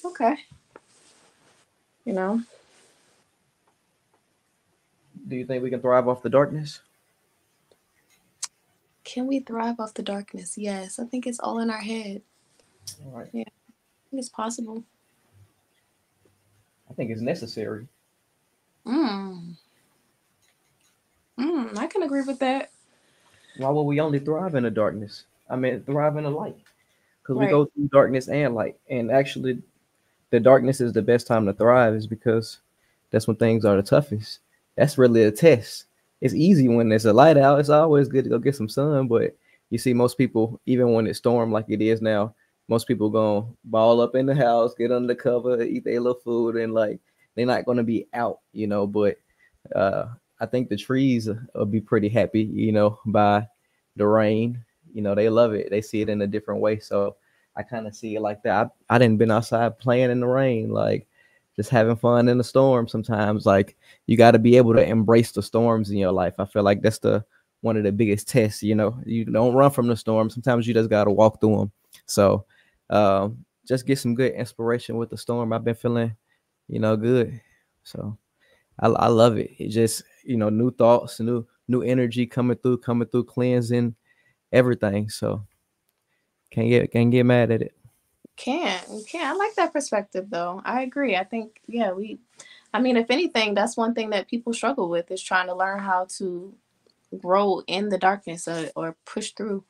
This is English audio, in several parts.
Okay. You know, Do you think we can thrive off the darkness? can we thrive off the darkness? Yes, I think it's all in our head. All right. Yeah, I think it's possible. I think it's necessary. Mm. I can agree with that. Why would we only thrive in the darkness? I mean, thrive in the light. Because we Right. go through darkness and light. And actually, the darkness is the best time to thrive, is because that's when things are the toughest. That's really a test. It's easy when there's a light out. It's always good to go get some sun, but you see most people, even when it's storm like it is now, most people gonna ball up in the house, get under the cover, eat their little food, and like they're not gonna be out, But uh, I think the trees will be pretty happy, by the rain. They love it. They see it in a different way. So I kind of see it like that. I didn't been outside playing in the rain, like just having fun in the storm. Sometimes, like you got to be able to embrace the storms in your life. I feel like that's the one of the biggest tests. You don't run from the storm. Sometimes you just got to walk through them. So, just get some good inspiration with the storm. I've been feeling, good. So I love it. It just new thoughts, new energy coming through, cleansing everything. So can't get mad at it. You can't. I like that perspective, though. I agree. I think, yeah, I mean, if anything, that's one thing that people struggle with is trying to learn how to grow in the darkness, or push through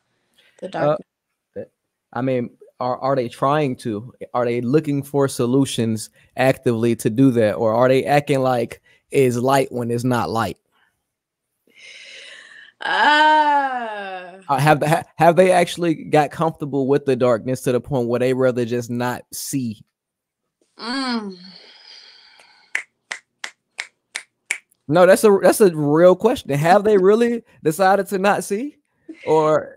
the Uh, darkness. I mean, are they trying to? Are they looking for solutions actively to do that, or are they acting like it's light when it's not light? Ah. Have they actually got comfortable with the darkness to the point where they rather just not see? Mm. No, that's a real question. Have they really decided to not see, or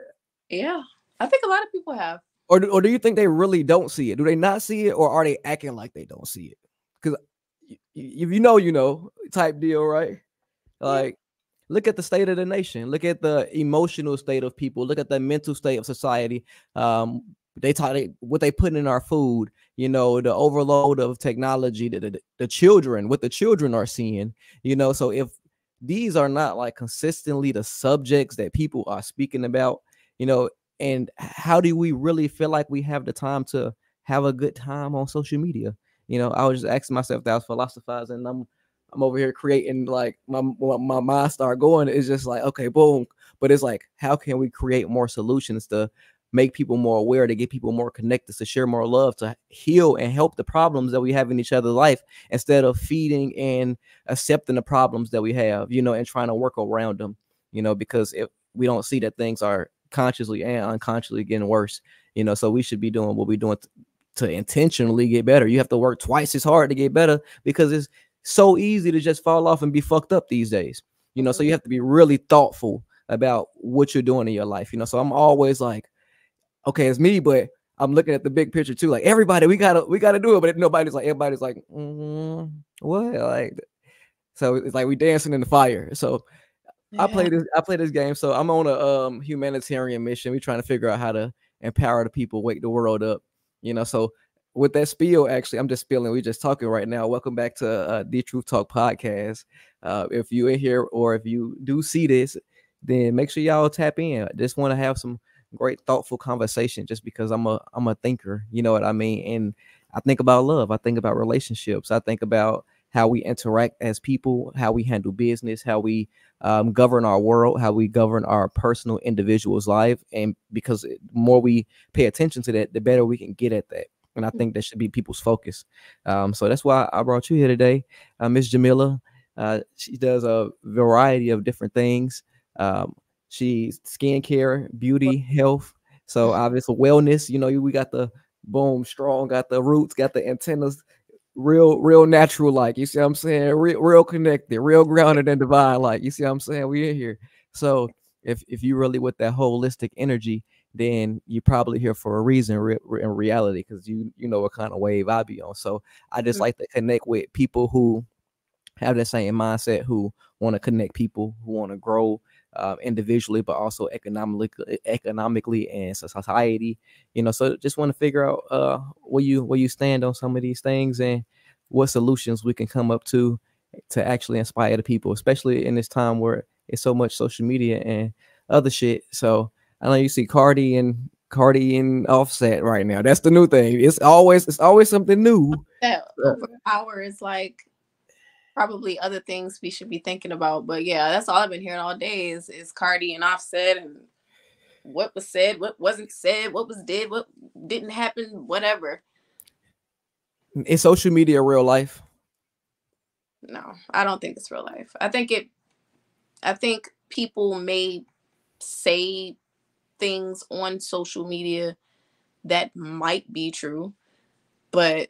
Yeah. I think a lot of people have. or do you think they really don't see it? Do they not see it, or are they acting like they don't see it? Because if type deal, right? Yeah. Like, look at the state of the nation. Look at the emotional state of people. Look at the mental state of society. They talk what they put in our food. The overload of technology. The children, what the children are seeing. So if these are not like consistently the subjects that people are speaking about, and how do we really feel like we have the time to have a good time on social media? I was just asking myself that. I was philosophizing. I'm over here creating, like my mind start going. It's just like, okay, boom. But it's like, how can we create more solutions to make people more aware, to get people more connected, to share more love, to heal and help the problems that we have in each other's life, instead of feeding and accepting the problems that we have, and trying to work around them, because if we don't see that things are consciously and unconsciously getting worse, so we should be doing what we're doing to intentionally get better. You have to work twice as hard to get better, because it's so easy to just fall off and be fucked up these days. So you have to be really thoughtful about what you're doing in your life. So I'm always like, okay, it's me, but I'm looking at the big picture too. Like, everybody, we gotta do it, but everybody's like, what? Like, so it's like we dancing in the fire. So Yeah. I play this game. So I'm on a humanitarian mission. We're trying to figure out how to empower the people, wake the world up. So with that spiel, actually, I'm just spilling. We just talking right now. Welcome back to the Truth Talk podcast. If you in here, or if you do see this, then make sure y'all tap in. I just want to have some great, thoughtful conversation. Just because I'm a thinker, you know what I mean. And I think about love. I think about relationships. I think about how we interact as people, how we handle business, how we govern our world, how we govern our personal individual's life. And because the more we pay attention to that, the better we can get at that. And I think that should be people's focus. So that's why I brought you here today, Miss Jamilah. She does a variety of different things. Um, she's skincare, beauty, health. So obviously wellness. We got the boom strong, got the roots, got the antennas, real natural, like, you see what I'm saying, real connected, real grounded and divine, like, you see what I'm saying, we in here. So if you really with that holistic energy, then you're probably here for a reason, in reality, because you know what kind of wave I be on. So I just like to connect with people who have the same mindset, who want to connect people, who want to grow, individually, but also economically and society. So just want to figure out where you stand on some of these things and what solutions we can come up to actually inspire the people, especially in this time where it's so much social media and other shit. So I know you see Cardi and Offset right now. That's the new thing. It's always something new. That Uh, overpower is like probably other things we should be thinking about. But yeah, that's all I've been hearing all day is Cardi and Offset and what was said, what wasn't said, what was did, what didn't happen, whatever. is social media real life? No, I don't think it's real life. I think people may say things on social media that might be true, but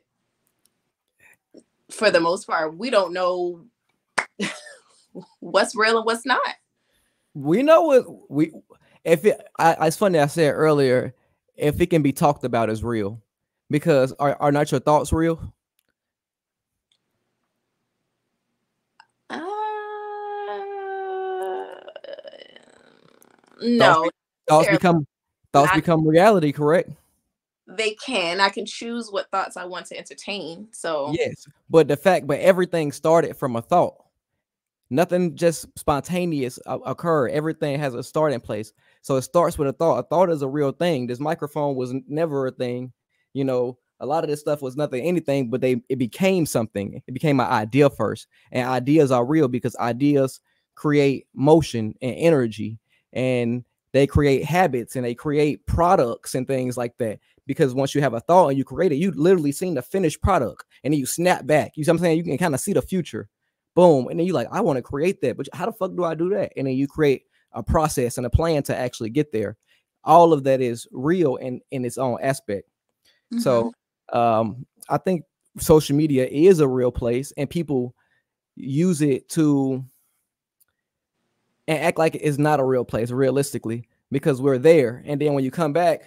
for the most part, we don't know what's real and what's not. We know what we if it. It's funny I said earlier, if it can be talked about as real, because are not your thoughts real? Uh, Thoughts no, be, thoughts necessarily become thoughts not. become reality, correct? They can. I can choose what thoughts I want to entertain. So Yes, but everything started from a thought. Nothing just spontaneous occur. Everything has a starting place. So it starts with a thought. A thought is a real thing. This microphone was never a thing. A lot of this stuff was nothing, anything, but it became something. It became an idea first. And ideas are real because ideas create motion and energy, and they create habits and they create products and things like that. Because once you have a thought and you create it, you literally seen the finished product and then you snap back. You see what I'm saying? You can kind of see the future. Boom. And then you're like, I want to create that. But how the fuck do I do that? And then you create a process and a plan to actually get there. All of that is real in its own aspect. mhm. So I think social media is a real place and people use it to and act like it's not a real place realistically because we're there. And then when you come back,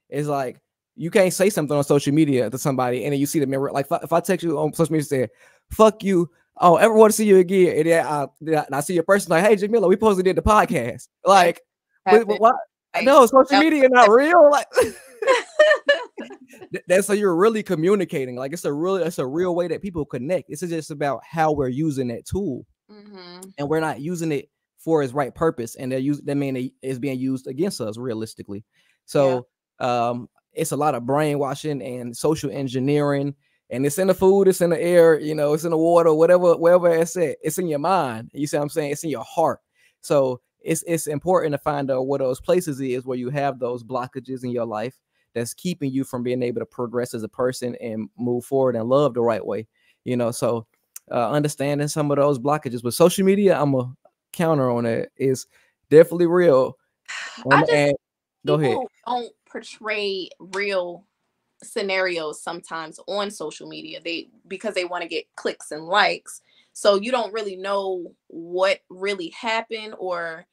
it's like you can't say something on social media to somebody and then you see the mirror. Like if I text you on social media, say, fuck you. Oh, ever want to see you again? And then I see your person like, hey, Jamilah, we supposed to did the podcast. That Like, but happened. why? Like No, social that. media not real. Like that's how you're really communicating. Like it's a real way that people connect. It's just about how we're using that tool, Mhm. and we're not using it for its right purpose, and that mean it's being used against us realistically. Yeah. So it's a lot of brainwashing and social engineering, and it's in the food, it's in the air, it's in the water, whatever, wherever it's at, it's in your mind. You see what I'm saying? It's in your heart. So it's important to find out what those places is where you have those blockages in your life that's keeping you from being able to progress as a person and move forward and love the right way. So understanding some of those blockages with social media, I'm a counter on it, is definitely real. I just And go ahead. people don't portray real scenarios sometimes on social media. They because they want to get clicks and likes. So you don't really know what really happened or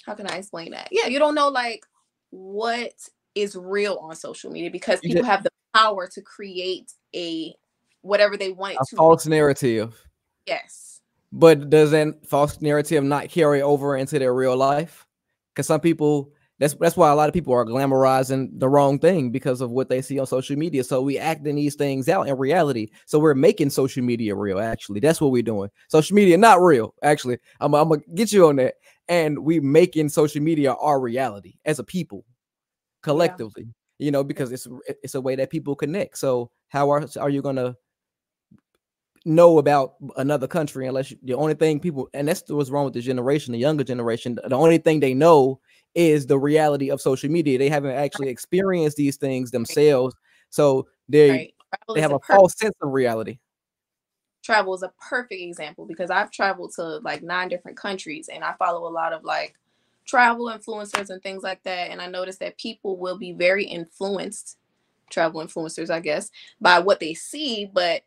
how can I explain that? Yeah, you don't know like what is real on social media because You people just have the power to create a whatever they want it a to be. false narrative. Yes. But does that false narrative not carry over into their real life? Because some people, that's why a lot of people are glamorizing the wrong thing because of what they see on social media. So we acting these things out in reality. So we're making social media real. Actually, that's what we're doing. Social media not real. Actually, I'm gonna get you on that. And we making social media our reality as a people Yeah. collectively. Because it's a way that people connect. So how are you gonna know about another country unless the only thing people, and that's what's wrong with the generation, the younger generation, the only thing they know is the reality of social media. They haven't actually experienced these things Right. themselves, so they Right. Travel they is have a a perfect false sense of reality. travel is a perfect example because I've traveled to like 9 different countries and I follow a lot of like travel influencers and things like that. And I noticed that people will be very influenced, travel influencers, I guess, by what they see, but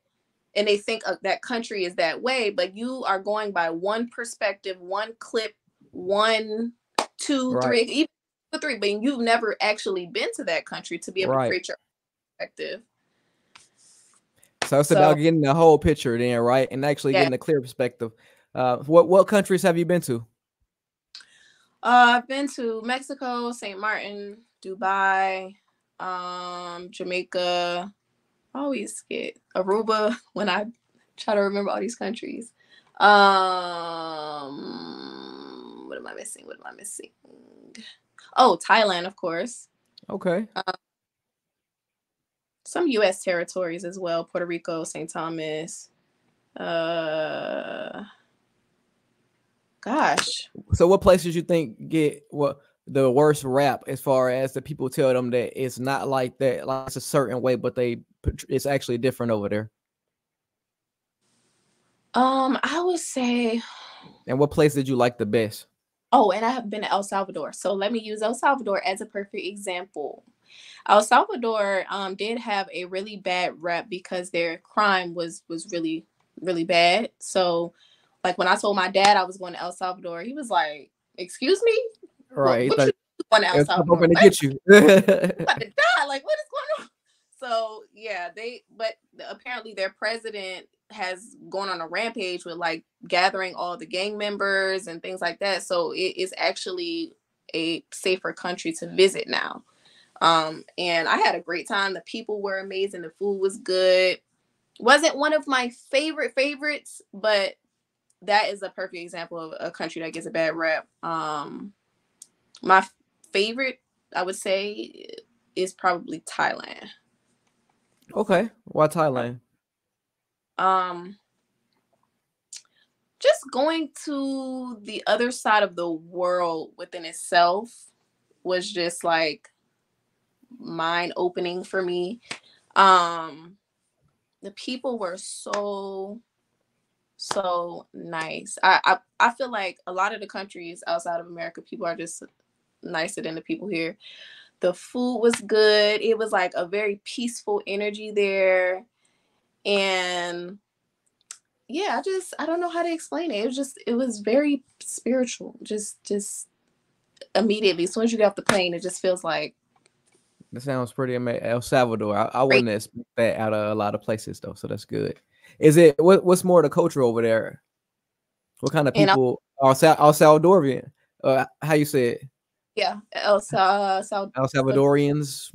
and they think that country is that way, but you are going by one perspective, one clip, one, two, Right, three, even three, but you've never actually been to that country to be able to right. create your perspective. So it's about So getting the whole picture then, right, and actually yeah, getting a clear perspective. What countries have you been to? I've been to Mexico, St. Martin, Dubai, Jamaica. I always get Aruba when I try to remember all these countries. What am I missing? What am I missing? Oh, Thailand, of course. Okay. Some U.S. territories as well: Puerto Rico, St. Thomas. Uh, Gosh. So what places you think get what the worst rap as far as the people tell them that it's not like that, like it's a certain way, but it's actually different over there? I would say, And what place did you like the best? oh, and I have been to El Salvador. So let me use El Salvador as a perfect example. El Salvador did have a really bad rep because their crime was really really bad. So like when I told my dad I was going to El Salvador, he was like, "Excuse me, Right. what you going to El It's Salvador? hoping to What? get you. I'm about to die. Like what is going on?" So yeah, but apparently their president has gone on a rampage with like gathering all the gang members and things like that. So it is actually a safer country to visit now. And I had a great time. The people were amazing. The food was good. Wasn't one of my favorites, but that is a perfect example of a country that gets a bad rep. My favorite, I would say, is probably Thailand. Okay. Why Thailand? Um, just going to the other side of the world within itself was just like mind opening for me. Um, the people were so nice. I feel like a lot of the countries outside of America, people are just nicer than the people here. The food was good. It was like a very peaceful energy there. And yeah, I don't know how to explain it. It was very spiritual. Just immediately, as soon as you get off the plane, it just feels like That sounds pretty amazing. El Salvador. I great. wouldn't expect that out of a lot of places though, so that's good. Is it what's more the culture over there? What kind of And people are Salvadorian? How you say it? yeah, El Salvadorians.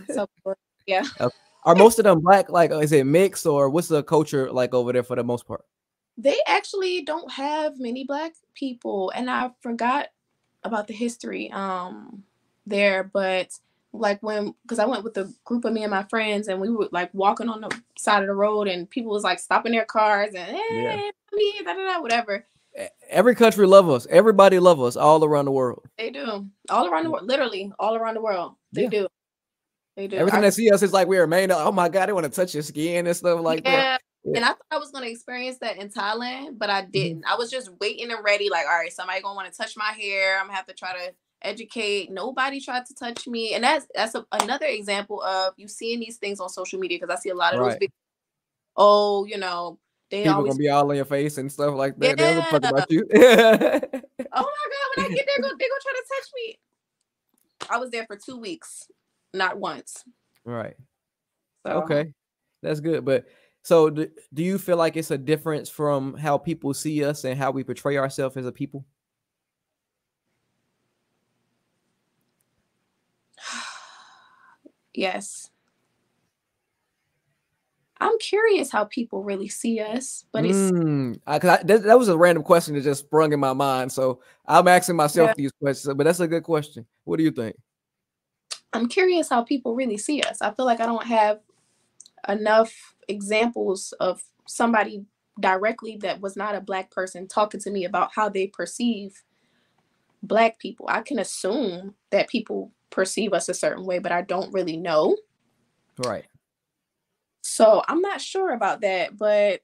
Salvador. Yeah. Uh, Are most of them black? Like, is it mixed or what's the culture like over there for the most part? They actually don't have many black people, and I forgot about the history there, but like when because I went with a group of me and my friends and we were like walking on the side of the road and people was like stopping their cars and Yeah. hey me da, da, da, whatever. Every country love us. Everybody love us all around the world. They do all around the world, literally all around the world. They Yeah. do. They do. Everything they see us is like we're made. Oh my god, they want to touch your skin and stuff like that. Yeah. Yeah. And I thought I was gonna experience that in Thailand, but I Mhm. didn't. I was just waiting and ready, like, all right, somebody gonna want to touch my hair. I'm gonna have to try to educate. Nobody tried to touch me, and another example of you seeing these things on social media because I see a lot of those Right. videos. Oh, they People gonna always be all in your face and stuff like that. They don't give a fuck yeah. about you. Oh my god, when I get there, they gonna try to touch me. I was there for 2 weeks, not once. Right. So Okay. That's good. But so do you feel like it's a difference from how people see us and how we portray ourselves as a people? yes. I'm curious how people really see us, but it's That was a random question that just sprung in my mind. So I'm asking yeah, myself these questions, but that's a good question. What do you think? I'm curious how people really see us. I feel like I don't have enough examples of somebody directly that was not a black person talking to me about how they perceive black people. I can assume that people perceive us a certain way, but I don't really know. Right. So I'm not sure about that, but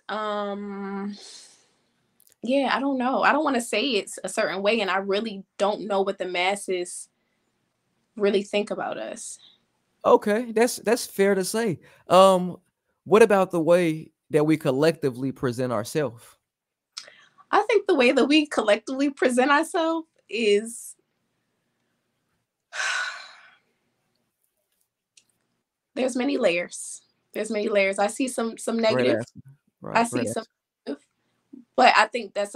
yeah, I don't know. I don't want to say it's a certain way and I really don't know what the masses really think about us. Okay, that's fair to say. What about the way that we collectively present ourselves? I think the way that we collectively present ourselves is there's many layers. There's many layers. I see some Great negative. answer. I Right, see great some answer. negative, but I think that's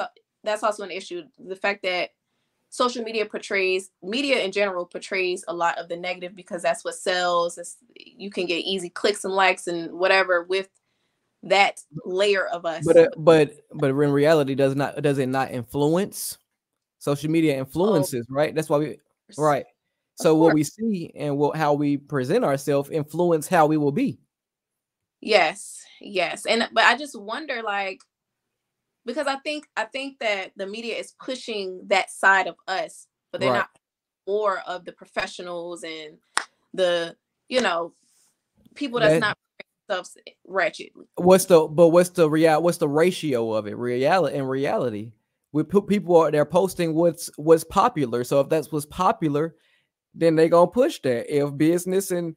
also an issue. The fact that social media portrays, media in general portrays a lot of the negative because that's what sells. You can get easy clicks and likes and whatever with that layer of But us. but in reality, does it not influence? Social media Oh, influences, right? That's why we right. of So what course. we see and how we present ourselves influence how we will be. Yes, yes. And but I just wonder like because I think that the media is pushing that side of us, but they're Right. not more of the professionals and the, you know, people that's That not themselves wretchedly. what's the ratio of it? Reality. We put people are they're posting what's popular. So if that's what's popular, then they gonna push that. If business and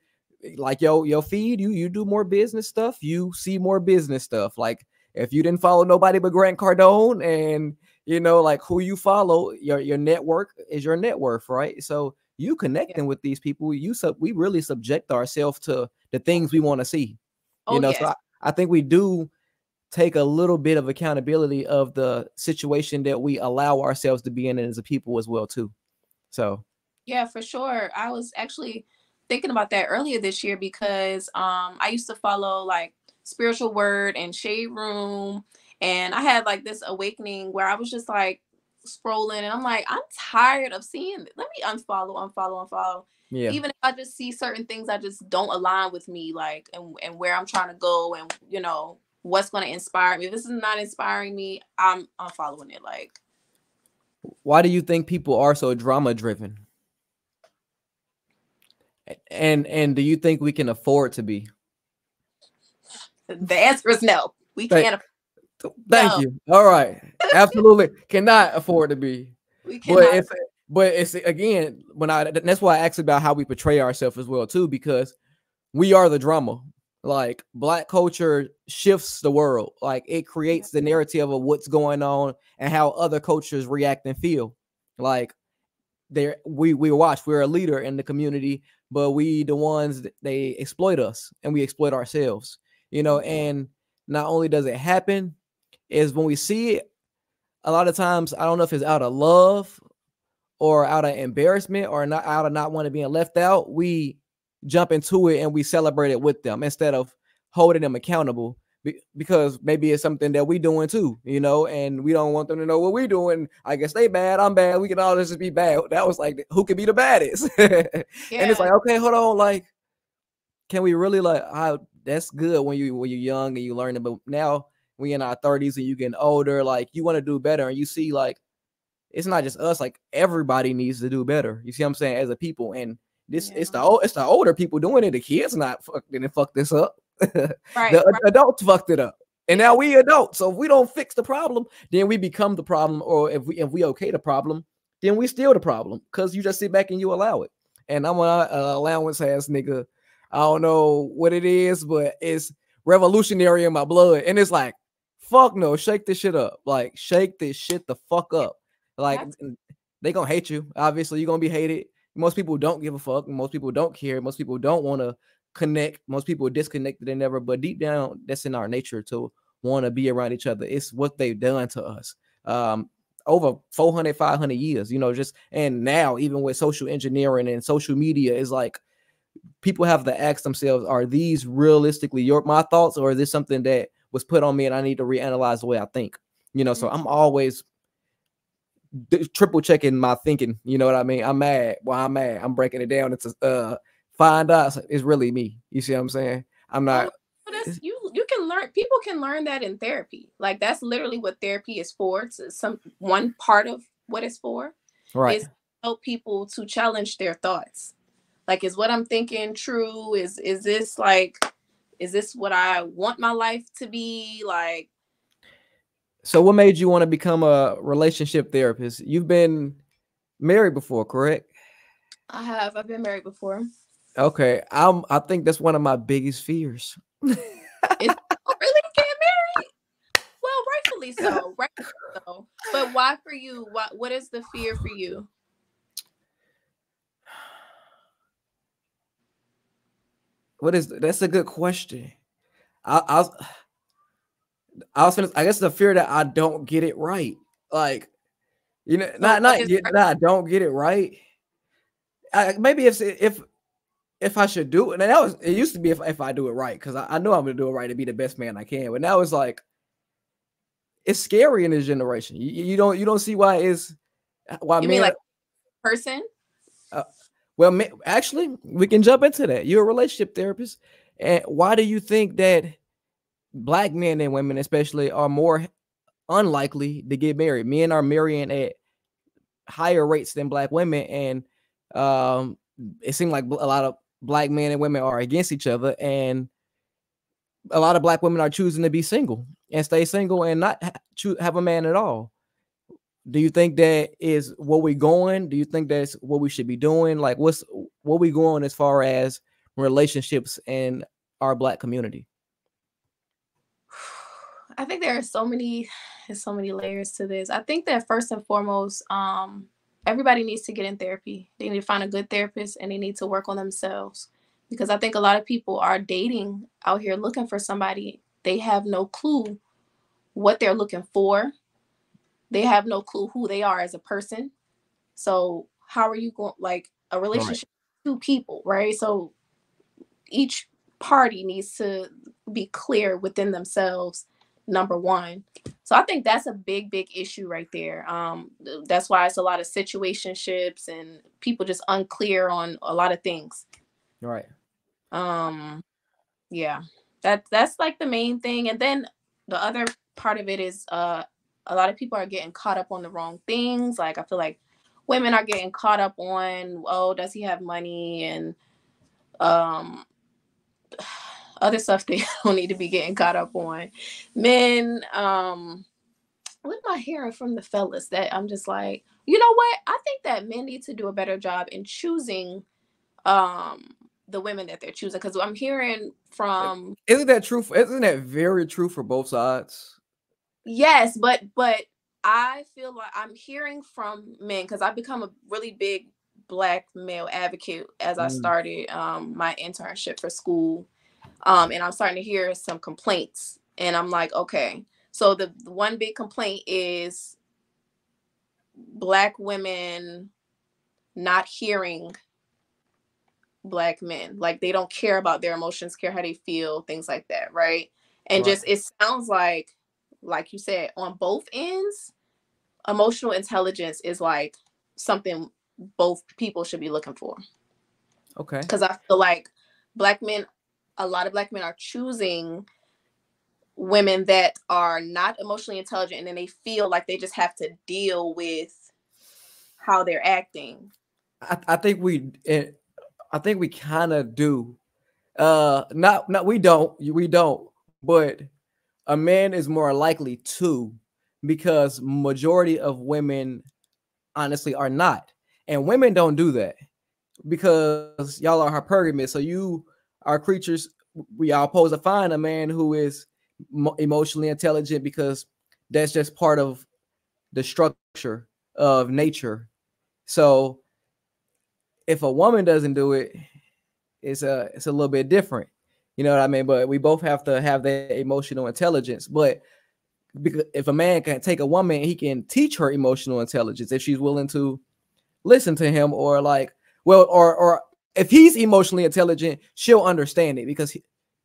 like your feed, you do more business stuff, you see more business stuff. Like if you didn't follow nobody but Grant Cardone and like who you follow, your network is your net worth, right? So you Yeah. connecting with these people, we really subject ourselves to the things we want to see. Oh So yes. I think we do take a little bit of accountability of the situation that we allow ourselves to be in as a people as well too. So Yeah, for sure. I was actually thinking about that earlier this year because I used to follow like Spiritual Word and Shade Room, and I had like this awakening where I was just like scrolling and I'm like, I'm tired of seeing it. Let me unfollow. yeah. Even if I just see certain things that just don't align with me, like and where I'm trying to go and what's gonna inspire me. If this is not inspiring me, I'm unfollowing it. Like Why do you think people are so drama driven? And do you think we can afford to be? the answer is no. We Thank, can't. thank No, you. All right. Absolutely cannot afford to be. we But cannot. it's again when I that's why I asked about how we portray ourselves as well too, because we are the drama. Like Black culture shifts the world. Like it creates the narrative of what's going on and how other cultures react and feel. Like there we watch, we're a leader in the community, but we the ones that they exploit us and we exploit ourselves. And not only does it happen, is when we see it, a lot of times I don't know if it's out of love or out of embarrassment or not out of not wanting being left out, we jump into it and we celebrate it with them instead of holding them accountable because maybe it's something that we doing too, and we don't want them to know what we doing. I guess they bad, I'm bad. We can all just be bad. That was like, who could be the baddest? And it's Yeah, like, okay, hold on. Like, can we really that's good when you're young and you learn it, but now we in our 30s and you getting older, like you want to do better and you see like it's not just us, like everybody needs to do better. You see what I'm saying? As a people, and this yeah. it's the older people doing it. The kids not didn't fuck this up. Right, The right. adults fucked it up. And now Yeah, we adults. So if we don't fix the problem, then we become the problem. Or if we okay the problem, then we still the problem. Cause you just sit back and you allow it. And I'm an allowance ass nigga. I don't know what it is, but it's revolutionary in my blood. And it's like, fuck no, shake this shit up. Like shake this shit the fuck yeah. up. Like That's they gonna hate you. Obviously, you're gonna be hated. Most people don't give a fuck. Most people don't care. Most people don't want to connect. Most people are disconnected and never. But deep down, that's in our nature to want to be around each other. It's what they've done to us. Over 400, 500 years, just and now even with social engineering and social media is like people have to ask themselves, are these realistically my thoughts, or is this something that was put on me and I need to reanalyze the way I think? So mm, I'm always triple checking my thinking. You know what I mean? I'm mad. Well, I'm mad. I'm breaking it down into find out it's really me. You see what I'm saying? I'm oh, not that's you can learn. People can learn that in therapy. Like that's literally what therapy is for. It's some one part of what it's for right. is help people to challenge their thoughts. Like, is what I'm thinking true? Is this what I want my life to be? Like, So what made you want to become a relationship therapist? You've been married before, correct? I've been married before. Okay. I think that's one of my biggest fears. Is oh, really getting married? Well, rightfully so. Rightfully so. But why for you? What is the fear for you? That's a good question. I I was I guess the fear that I don't get it right. Like You know, So what is not I don't get it right. Maybe if I should do it, and that was it used to be if I do it right because I know I'm gonna do it right to be the best man I can. But now it's like it's scary in this generation. You don't see why it's why you mean men. like person? Uh, well, actually, we can jump into that. You're a relationship therapist, and why do you think that black men and women, especially, are more unlikely to get married? Men are marrying at higher rates than black women, and um, it seems like a lot of black men and women are against each other, and a lot of black women are choosing to be single and stay single and not have a man at all. Do you think that is where we going? Do you think that's what we should be doing? Like, what we going as far as relationships in our black community? I think there's so many layers to this. I think that first and foremost, everybody needs to get in therapy. They need to find a good therapist and they need to work on themselves. Because I think a lot of people are dating out here looking for somebody. They have no clue what they're looking for. They have no clue who they are as a person. So how are you going like a Right, relationship with two people, right? So each party needs to be clear within themselves, number one. So I think that's a big issue right there. That's why it's a lot of situationships and people just unclear on a lot of things. right, um yeah, that's like the main thing. And then the other part of it is a lot of people are getting caught up on the wrong things. Like I feel like women are getting caught up on, oh, does he have money, and um other stuff they don't need to be getting caught up on. Men, what am I hearing from the fellas that I'm just like, you know what? I think that men need to do a better job in choosing the women that they're choosing. Because I'm hearing from, isn't that true? Isn't that very true for both sides? yes, but I feel like I'm hearing from men because I've become a really big black male advocate as I Mm, started my internship for school. And I'm starting to hear some complaints, and I'm like, okay. So the one big complaint is black women not hearing black men. Like they don't care about their emotions, care how they feel, things like that, right? And right. just it sounds like you said, on both ends, emotional intelligence is like something both people should be looking for. Okay. Because I feel like black men, a lot of black men are choosing women that are not emotionally intelligent, and then they feel like they just have to deal with how they're acting. I think I think we kind of do. Not we don't, but a man is more likely to because majority of women honestly are not, and women don't do that because y'all are hypergamous. So you are creatures. We are supposed to find a man who is emotionally intelligent because that's just part of the structure of nature. So if a woman doesn't do it, it's a little bit different. You know what I mean? But we both have to have that emotional intelligence. But because if a man can take a woman, he can teach her emotional intelligence if she's willing to listen to him, or like, well, or if he's emotionally intelligent, she'll understand it because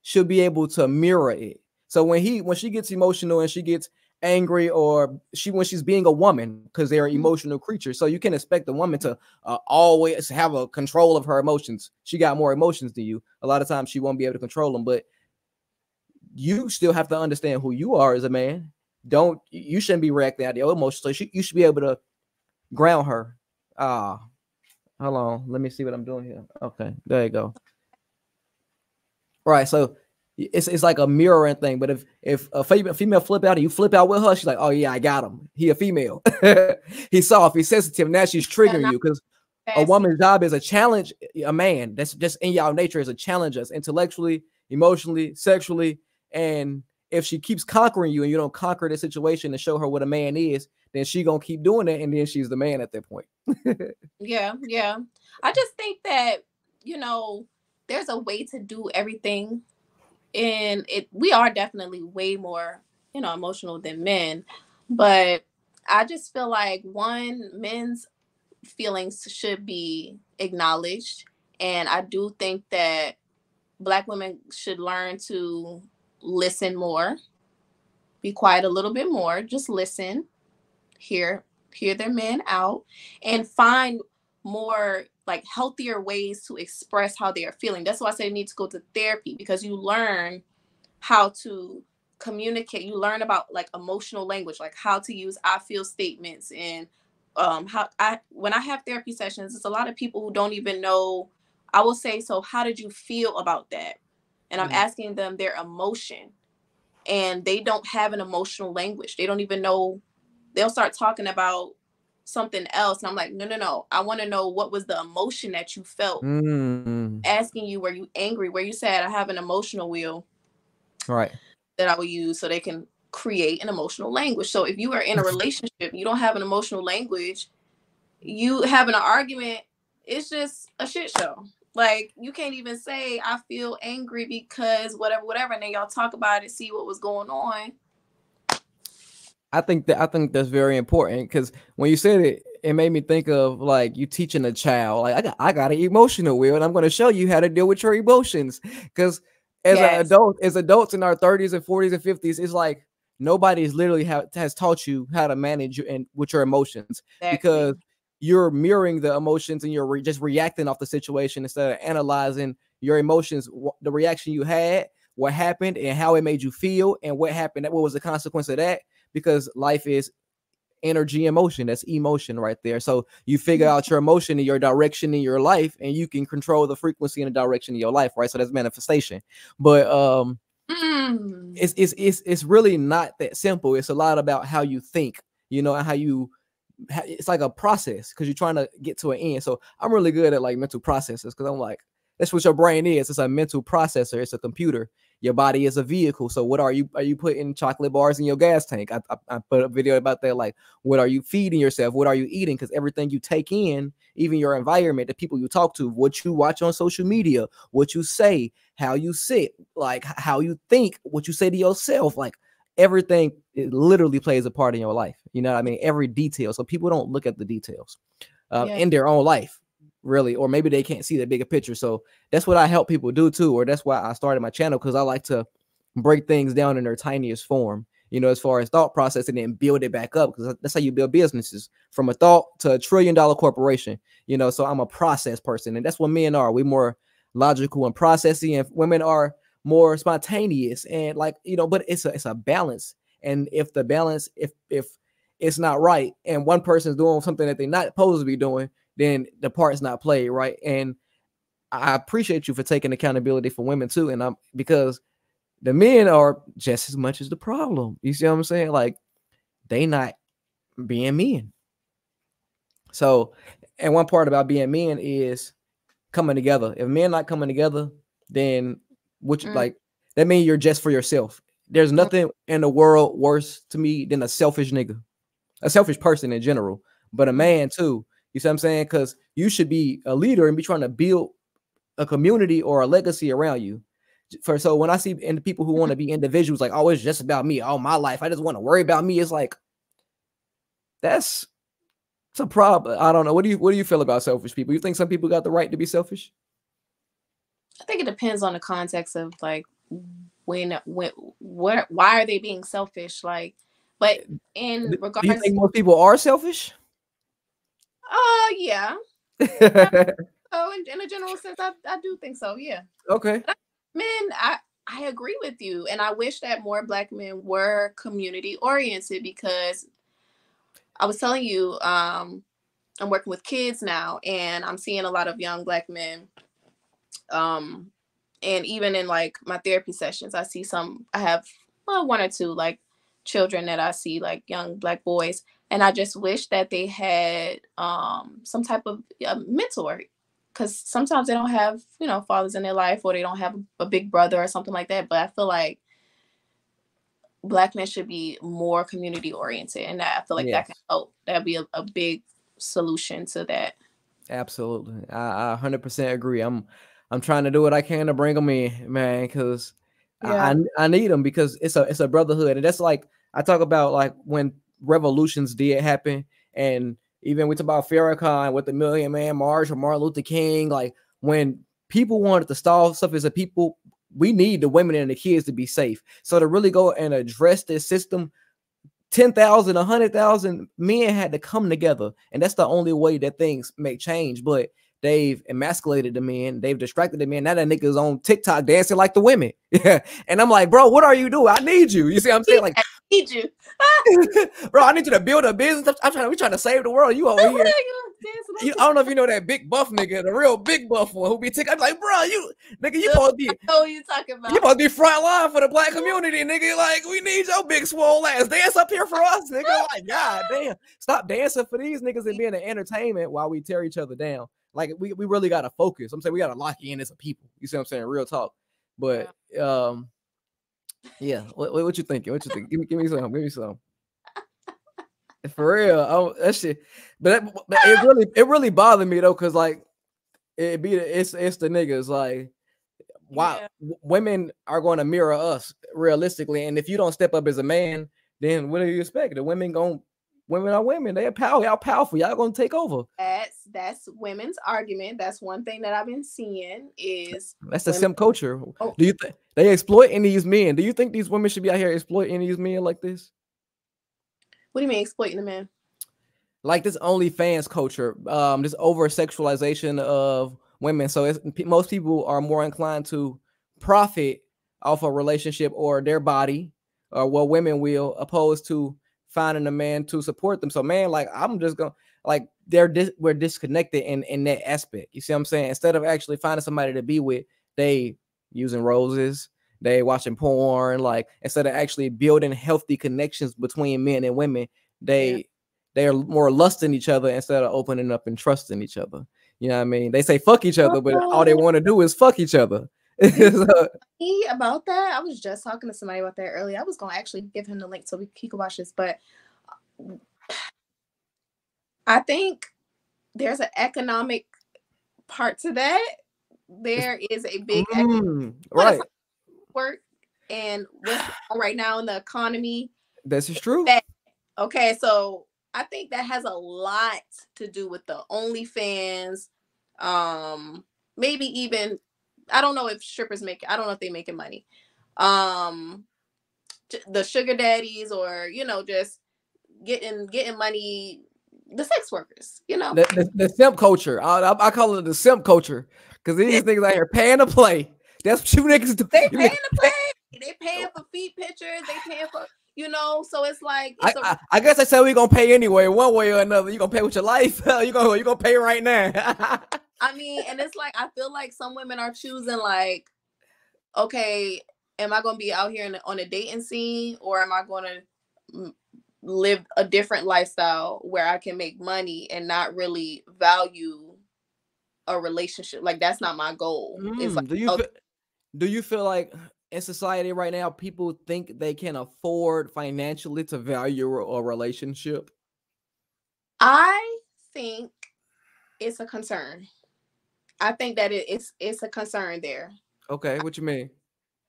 she'll be able to mirror it. So when she gets emotional and she gets angry, or when she's being a woman, because they're emotional creatures, so you can expect a woman to always have a control of her emotions. She got more emotions than you. A lot of times she won't be able to control them, but you still have to understand who you are as a man. Don't You shouldn't be reacting out of your emotions. So you should be able to ground her. Ah, hold on. Let me see what I'm doing here. Okay, there you go. Right. So it's like a mirroring thing. But if a female flip out and you flip out with her, she's like, oh yeah, I got him. He a female. He's soft. He's sensitive. Now she's Yeah, triggering not you because a passing. woman's job is a challenge a man. That's just in y'all nature, is a challenge us intellectually, emotionally, sexually. And if she keeps conquering you and you don't conquer the situation and show her what a man is, then she gonna keep doing it, and then she's the man at that point. Yeah, yeah. I just think that, you know, there's a way to do everything, and it we are definitely way more, emotional than men. But I just feel like one, men's feelings should be acknowledged, and I do think that Black women should learn to listen more, be quiet a little bit more, just listen, hear hear their men out, and find more like healthier ways to express how they are feeling. That's why I say you need to go to therapy, because you learn how to communicate. You learn about like emotional language, like how to use I feel statements. And how I when I have therapy sessions, it's a lot of people who don't even know. I will say, so how did you feel about that? And I'm Mm. asking them their emotion, and they don't have an emotional language. They don't even know. They'll start talking about something else, and I'm like, no, no, no, I want to know what was the emotion that you felt. Mm. Asking you, were you angry? Were you sad? I have an emotional wheel Right. that I will use so they can create an emotional language. So if you are in a relationship, you don't have an emotional language, you having an argument, it's just a shit show. Like, you can't even say I feel angry because whatever, whatever, and then y'all talk about it, see what was going on. I think that's very important because when you said it, it made me think of like you teaching a child. Like I got an emotional wheel, and I'm going to show you how to deal with your emotions. Because Yes, as adults in our 30s and 40s and 50s, it's like nobody's literally has taught you how to manage and with your emotions because exactly. you're mirroring the emotions and you're just reacting off the situation instead of analyzing your emotions, the reaction you had, what happened, and how it made you feel, and what happened. What was the consequence of that? Because life is energy and motion. That's emotion right there. So you figure out your emotion and your direction in your life, and you can control the frequency and the direction of your life, right? So that's manifestation. But Mm. it's really not that simple. It's a lot about how you think, and how you it's like a process because you're trying to get to an end. So I'm really good at like mental processes because I'm like, that's what your brain is. It's a mental processor. It's a computer. Your body is a vehicle. So what are you? Are you putting chocolate bars in your gas tank? I put a video about that. Like, what are you feeding yourself? What are you eating? Because everything you take in, even your environment, the people you talk to, what you watch on social media, what you say, how you sit, like how you think, what you say to yourself, like everything, it literally plays a part in your life. You know what I mean? Every detail. So people don't look at the details Yeah. in their own life, really, or maybe they can't see the bigger picture. So that's what I help people do too, or that's why I started my channel, because I like to break things down in their tiniest form. As far as thought process, and then build it back up, because that's how you build businesses, from a thought to $1 trillion corporation. So I'm a process person, and that's what men are. We more logical and processing, and women are more spontaneous and like but it's a balance. And if the balance, if it's not right and one person's doing something that they're not supposed to be doing, then the part's not played right. And I appreciate you for taking accountability for women too. And I'm because the men are just as much as the problem. You see what I'm saying? Like, they not being men. So, and one part about being men is coming together. If men not coming together, then which Mm, like that means you're just for yourself. There's mm, nothing in the world worse to me than a selfish nigga, a selfish person in general, but a mm. man too. You see what I'm saying? Because you should be a leader and be trying to build a community or a legacy around you. So when I see and people who want to be individuals, like, oh, it's just about me, all my life, I just want to worry about me. It's like that's it's a problem. I don't know. What do you feel about selfish people? You think some people got the right to be selfish? I think it depends on the context of like when what why are they being selfish, like, but in Do you regards, think most people are selfish? yeah. Oh, in a general sense, I do think so, yeah. Okay. Men, I agree with you, and I wish that more Black men were community oriented, because I was telling you, I'm working with kids now, and I'm seeing a lot of young Black men. Um, and even in like my therapy sessions, I see some. I have, well, one or two like children that I see, like young Black boys, and I just wish that they had some type of mentor, because sometimes they don't have fathers in their life, or they don't have a big brother or something like that. But I feel like Black men should be more community oriented, and I feel like that can Yes. help. That'd be a big solution to that. Absolutely. I 100% agree. I'm trying to do what I can to bring them in, man, because I, Yeah. I I need them, because it's a brotherhood. And that's like I talk about, like when revolutions did happen, and even we talk about Farrakhan with the Million Man March or Martin Luther King, like when people wanted to stall stuff as a people, we need the women and the kids to be safe. So to really go and address this system, 10,000, 100,000 men had to come together. And that's the only way that things make change. But they've emasculated the men. They've distracted the men. Now that nigga's on TikTok dancing like the women. Yeah. And I'm like, bro, what are you doing? I need you. You see what I'm saying? Like, I need you. bro, I need you to build a business. We're trying to save the world. You over What here. are you dancing I don't know if you know that big buff nigga, the real big buff one who be TikTok. I'm like, bro, you nigga, you like? supposed to be I know what you talking you about. supposed to be front line for the black community, nigga. Like, we need your big swole ass. Dance up here for us, nigga. Like, god damn. Stop dancing for these niggas and being an entertainment while we tear each other down. Like, we really gotta focus. I'm saying we gotta lock in as a people. You see what I'm saying? Real talk. But yeah, what you thinking? What you think? Give me some. Give me some. For real. Oh, that shit. But it really bothered me though, because like it's the niggas. Like, why women are going to mirror us realistically, and if you don't step up as a man, then what do you expect? The women are women. They're powerful. Y'all powerful. Y'all gonna take over. That's women's argument. That's one thing that I've been seeing is That's the women. simp culture. Oh, Do you think they exploiting these men? Do you think these women should be out here exploiting these men like this? what do you mean exploiting the man? Like this OnlyFans culture, this over sexualization of women. So most people are more inclined to profit off a relationship or their body, or what women will, opposed to finding a man to support them. So man, like I'm just gonna like we're disconnected in that aspect. You see what I'm saying? Instead of actually finding somebody to be with, they using roses, they watching porn. Like instead of actually building healthy connections between men and women, they are more lusting each other instead of opening up and trusting each other. You know what I mean? They say fuck each other, but all they want to do is fuck each other. About that, I was just talking to somebody about that earlier. I was gonna actually give him the link so he could watch this, but I think there's an economic part to that. There is a big right work and what's going on right now in the economy. That's just true. Okay, so I think that has a lot to do with the OnlyFans. Maybe even I don't know if strippers I don't know if they making money. The sugar daddies, or just getting money. The sex workers, the simp culture. I call it the simp culture because these niggas out here paying to play. That's what you niggas do. They paying to play. They paying for feet pictures. They paying for So it's like I guess I said we gonna pay anyway, one way or another. You gonna pay with your life. you gonna pay right now. I mean, and it's like I feel like some women are choosing like, okay, am I gonna be out here on a dating scene, or am I gonna live a different lifestyle where I can make money and not really value a relationship? Like that's not my goal. It's like, do you feel like in society right now people think they can afford financially to value a relationship? I think it's a concern. I think that it's a concern there. Okay, what you mean?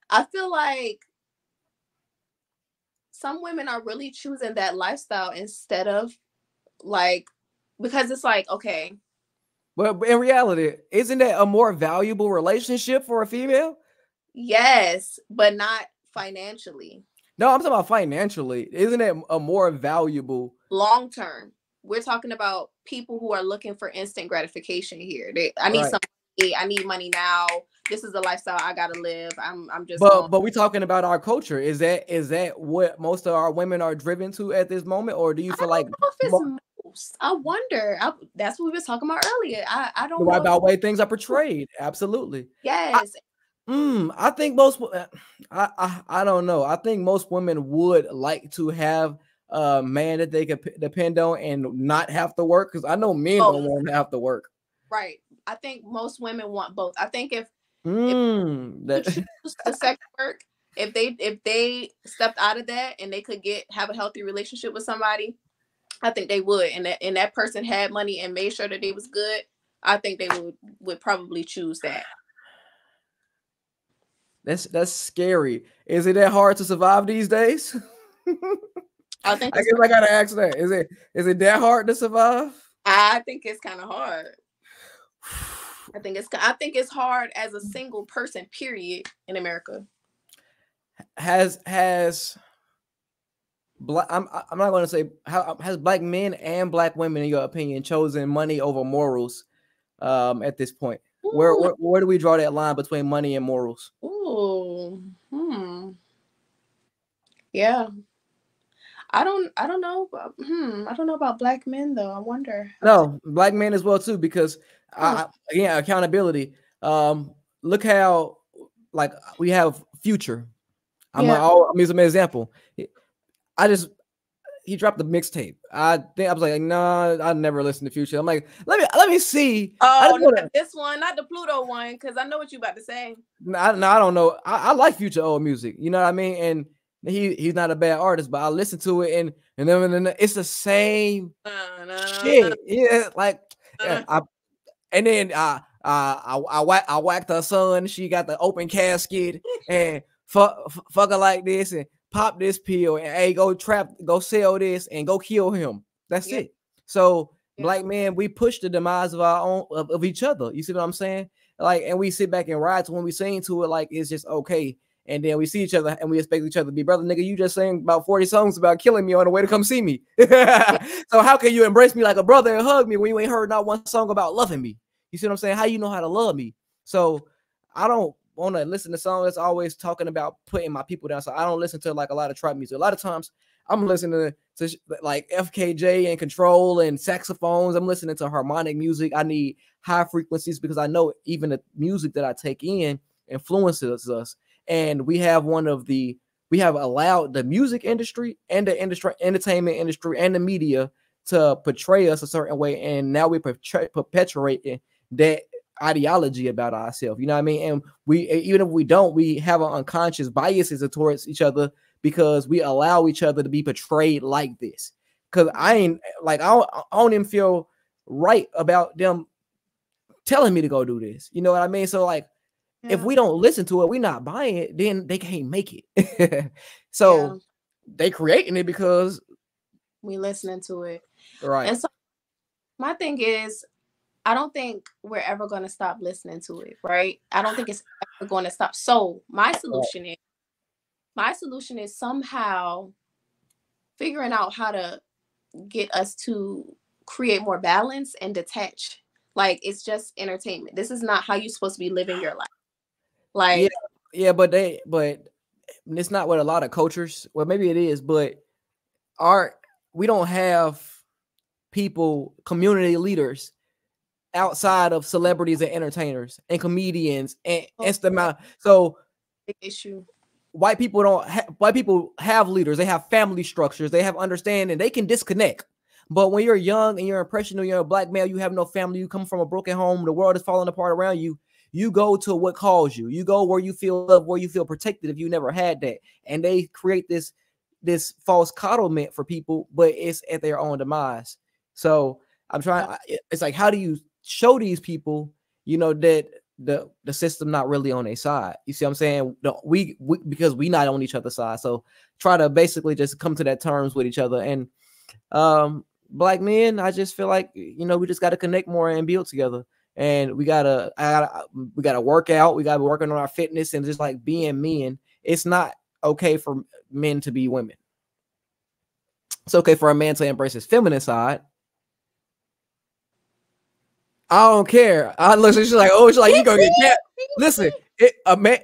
I feel like some women are really choosing that lifestyle instead of like, because it's like, okay. But in reality, isn't that a more valuable relationship for a female? Yes, but not financially. No, I'm talking about financially. Isn't it a more valuable long term? We're talking about people who are looking for instant gratification here. I need some money. I need money now. This is the lifestyle I gotta live. I'm just. But we talking about our culture. Is that what most of our women are driven to at this moment, or do you feel like? Most? I wonder. That's what we were talking about earlier. I don't know about the way things are portrayed. Absolutely. Yes. I think most. I don't know. I think most women would like to have a man that they could depend on and not have to work. Because I know men don't want to have to work. Right. I think most women want both. I think if the sex work, if they stepped out of that and they could have a healthy relationship with somebody, I think they would. And that person had money and made sure that they was good, I think they would probably choose that. That's scary. Is it that hard to survive these days? I think I it's guess I gotta ask that. Is it that hard to survive? I think it's kind of hard. I think it's hard as a single person, period, in America. Has black I'm not going to say how has black men and black women in your opinion chosen money over morals at this point? Where, Ooh, where do we draw that line between money and morals? ooh, yeah. I don't know. I don't know about black men though. I wonder. I have to. No, black men as well too, because Hmm. again, accountability. Look how like we have Future. Yeah. I'm using an example. I just he dropped the mixtape. I think I was like, no, I never listened to Future. I'm like, let me see. I just Oh, want not to. this one, not the Pluto one, because I know what you about to say. No, I don't know. I like Future old music. You know what I mean? And he's not a bad artist, but I listen to it and then it's the same No, no, no, shit. Yeah, like no. I and then I whacked her son. She got the open casket and fuck her like this and pop this pill and hey, go sell this and go kill him. That's Yeah, it. So yeah, black men, we push the demise of our own of each other. You see what I'm saying? Like, and we sit back and ride to when we sing to it like it's just okay. And then we see each other and we expect each other to be brother, nigga. You just sang about 40 songs about killing me on the way to come see me. yeah, So how can you embrace me like a brother and hug me when you ain't heard not one song about loving me? You see what I'm saying? How you know how to love me? So I don't want to listen to songs that's always talking about putting my people down. So I don't listen to like a lot of trap music. A lot of times I'm listening to like FKJ and control and saxophones. I'm listening to harmonic music. I need high frequencies because I know even the music that I take in influences us. And we have allowed the music industry and the industry, entertainment industry, and the media to portray us a certain way, and now we're perpetuating that ideology about ourselves. You know what I mean? And we, even if we don't, we have an unconscious biases towards each other because we allow each other to be portrayed like this. Because I ain't like I don't even feel right about them telling me to go do this. You know what I mean? So like if yeah, we don't listen to it, we're not buying it, then they can't make it. yeah. So they creating it because We listening to it, right. and so my thing is, I don't think we're ever going to stop listening to it, right? I don't think it's ever going to stop. So my solution is somehow figuring out how to get us to create more balance and detach. Like it's just entertainment. This is not how you're supposed to be living your life. Yeah, Like, yeah, but it's not what a lot of cultures. Well, maybe it is, but our we don't have people, community leaders outside of celebrities and entertainers and comedians and oh, Instagram. So big issue. white people have leaders, they have family structures, they have understanding, they can disconnect. But when you're young and you're impressionable, you're a black male, you have no family, you come from a broken home, the world is falling apart around you. You go to what calls you. You go where you feel loved, where you feel protected if you never had that. And they create this false coddlement for people, but it's at their own demise. So I'm trying. It's like, how do you show these people, that the system not really on their side? You see what I'm saying? We because we not on each other's side. So try to basically just come to that terms with each other. And black men, I just feel like we just got to connect more and build together. And we gotta work out. We gotta be working on our fitness and just like being men. It's not okay for men to be women. It's okay for a man to embrace his feminine side. I don't care. I listen. She's like, oh, she's like, you gonna get cat. Listen, a man.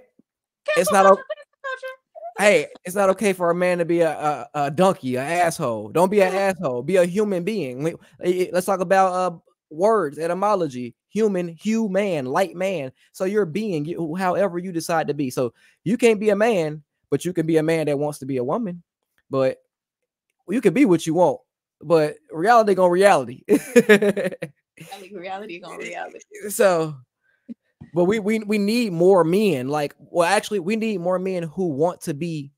It's Cancel not. culture, cancel culture. Hey, it's not okay for a man to be a donkey, an asshole. Don't be an asshole. Be a human being. Let's talk about words, etymology. Human, human, light man. So you're being however you decide to be. So you can't be a man, but you can be a man that wants to be a woman. But you can be what you want. But reality gonna reality. Reality gone reality. So but we need more men. Like, well, actually, we need more men who want to be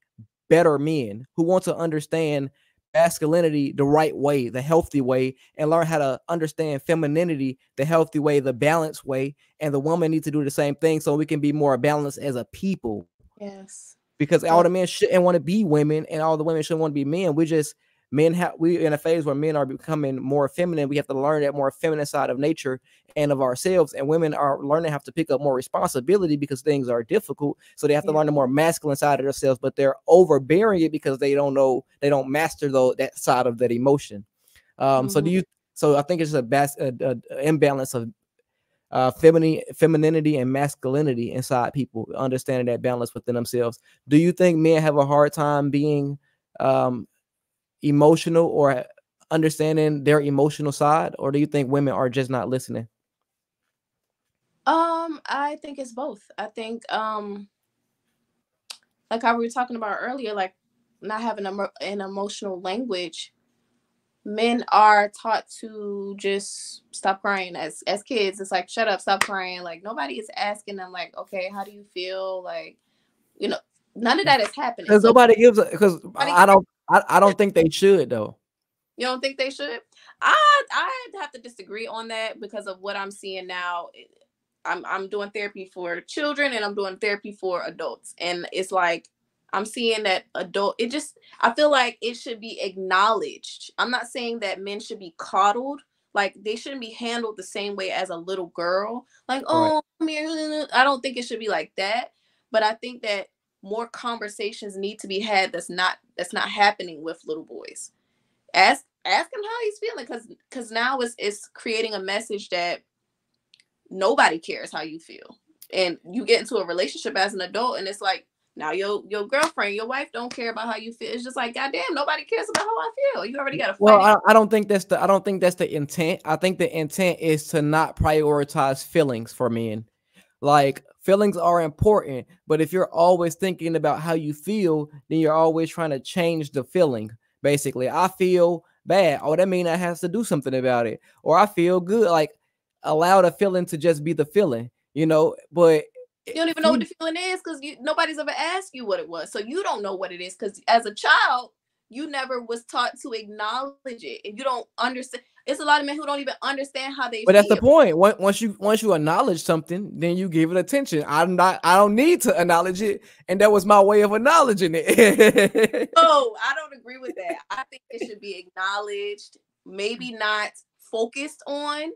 better men, who want to understand masculinity the right way, the healthy way, and learn how to understand femininity the healthy way, the balanced way. And the woman needs to do the same thing so we can be more balanced as a people. Yes. Because all Yeah. the men shouldn't want to be women, and all the women shouldn't want to be men. We just Men have we in a phase where men are becoming more feminine. We have to learn that more feminine side of nature and of ourselves, and women are learning how to pick up more responsibility because things are difficult. So they have to Yeah. learn the more masculine side of themselves, but they're overbearing it because they don't know, they don't master though that side of that emotion. So Hmm. do you? So I think it's a imbalance of femininity and masculinity inside people, understanding that balance within themselves. Do you think men have a hard time being um, emotional or understanding their emotional side, or do you think women are just not listening? I think it's both. I think like how we were talking about earlier, like not having an emotional language. Men are taught to just stop crying as kids. It's like shut up, stop crying. Like nobody is asking them like, okay, how do you feel? Like, you know, none of that is happening. Because So nobody gives a, because nobody I cares. don't I don't think they should though. You don't think they should? I have to disagree on that because of what I'm seeing now. I'm doing therapy for children and I'm doing therapy for adults, and it's like I'm seeing that adult. It just I feel like it should be acknowledged. I'm not saying that men should be coddled. Like they shouldn't be handled the same way as a little girl. Like Right. oh, I don't think it should be like that. But I think that more conversations need to be had. That's not happening with little boys. Ask him how he's feeling, because now it's creating a message that nobody cares how you feel, and you get into a relationship as an adult, and it's like now your girlfriend, your wife don't care about how you feel. It's just like goddamn, nobody cares about how I feel. You already got to Well, fight it. I don't think I don't think that's the intent. I think the intent is to not prioritize feelings for men. Like feelings are important, but if you're always thinking about how you feel, then you're always trying to change the feeling. Basically, I feel bad. Oh, that means I has to do something about it. Or I feel good. Like allow the feeling to just be the feeling, you know. But You don't even know what fe- the feeling is because nobody's ever asked you what it was, so you don't know what it is because as a child you never was taught to acknowledge it, and you don't understand. It's a lot of men who don't even understand how they but that's feel. the point. Once you acknowledge something, then you give it attention. I don't need to acknowledge it, and that was my way of acknowledging it. Oh, I don't agree with that. I think it should be acknowledged, maybe not focused on,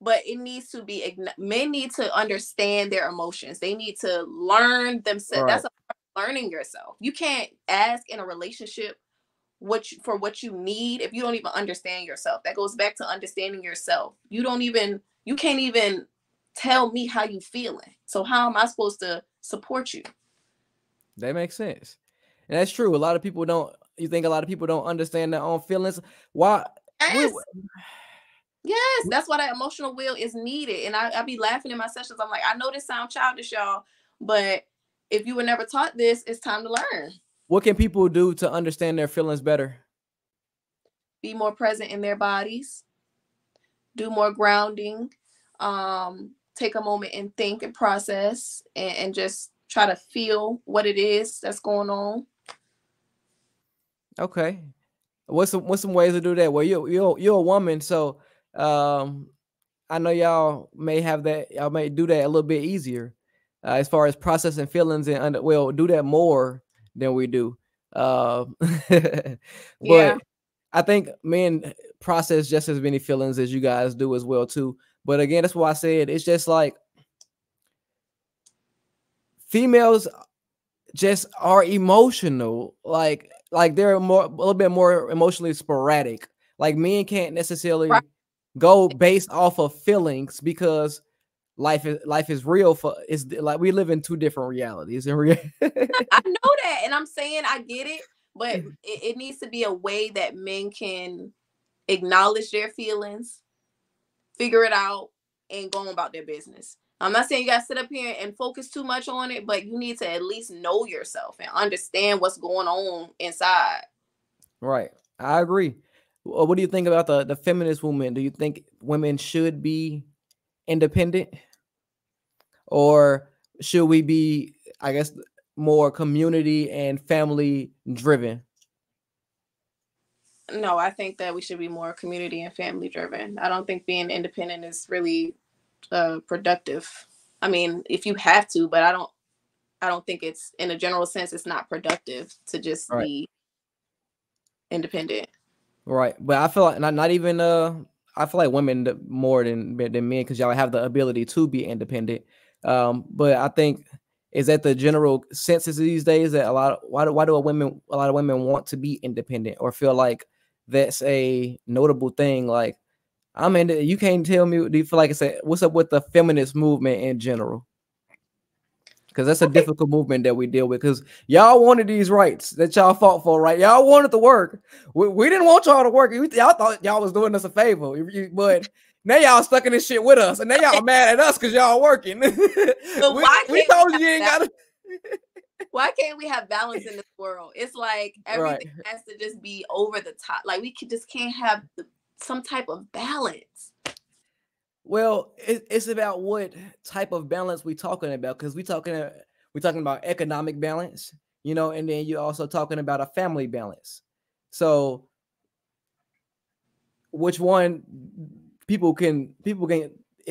but it needs to be. Men need to understand their emotions. They need to learn themselves. Right. That's a learning yourself. You can't ask in a relationship for what you need if you don't even understand yourself. That goes back to understanding yourself. You can't even tell me how you feeling. So how am I supposed to support you? That makes sense. And that's true. A lot of people don't. You think a lot of people don't understand their own feelings? Why? We, Yes. Yes, that's why that emotional will is needed. And I be laughing in my sessions. I'm like, I know this sounds childish, y'all, but if you were never taught this, it's time to learn. what can people do to understand their feelings better? Be more present in their bodies, do more grounding, take a moment and think and process and just try to feel what it is that's going on. Okay. What's some ways to do that? Well, you're a woman, so um, I know y'all may have that. Y'all may do that a little bit easier, as far as processing feelings and well, do that more than we do. Um, but Yeah. I think men process just as many feelings as you guys do as well too. But again, that's why I said it's just like females just are emotional. Like they're more a little bit more emotionally sporadic. Like men can't Right. necessarily go based off of feelings because life is real for it's like we live in two different realities and I know that. And I'm saying I get it, but it needs to be a way that men can acknowledge their feelings, figure it out, and go about their business. I'm not saying you got to sit up here and focus too much on it, but you need to at least know yourself and understand what's going on inside. right. I agree. What do you think about the feminist movement? Do you think women should be independent, or should we be, I guess, more community and family driven? No, I think that we should be more community and family driven. I don't think being independent is really productive. I mean, if you have to, but I don't think it's in a general sense it's not productive to just Right. be independent. Right, but I feel like not even I feel like women more than men because y'all have the ability to be independent. But I think is that the general census these days that a lot of why do a lot of women want to be independent or feel like that's a notable thing? Like I'm in you can't tell me, do you feel like it's a what's up with the feminist movement in general? Because that's a I think, difficult movement that we deal with. Because y'all wanted these rights that y'all fought for, right? Y'all wanted to work. We didn't want y'all to work. Y'all thought y'all was doing us a favor, but now y'all stuck in this shit with us, and now y'all mad at us because y'all working. but why we can't we told you have you ain't that? gotta. Why can't we have balance in this world? It's like Right. everything has to just be over the top. Like we could just can't have some type of balance. Well, it's about what type of balance we talking about because we talking about economic balance, and then you're also talking about a family balance. So which one people can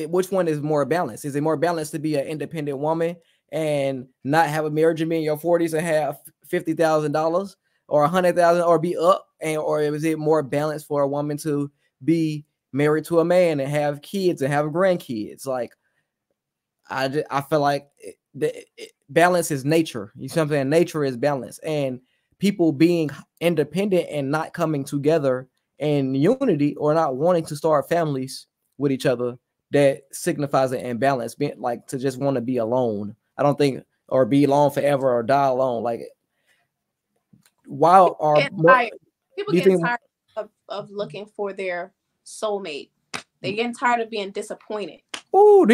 which one is more balanced? Is it more balanced to be an independent woman and not have a marriage and be in your 40s and have $50,000 or 100,000 or be up, and or is it more balanced for a woman to be married to a man and have kids and have grandkids? Like I feel like balance is nature. You see what I'm saying? Nature is balance, and people being independent and not coming together in unity or not wanting to start families with each other, that signifies an imbalance. Being like to just want to be alone. I don't think or be alone forever or die alone. Like while are Get more? tired. People Do you getting think? tired of looking for their soulmate. They're getting tired of being disappointed. Oh,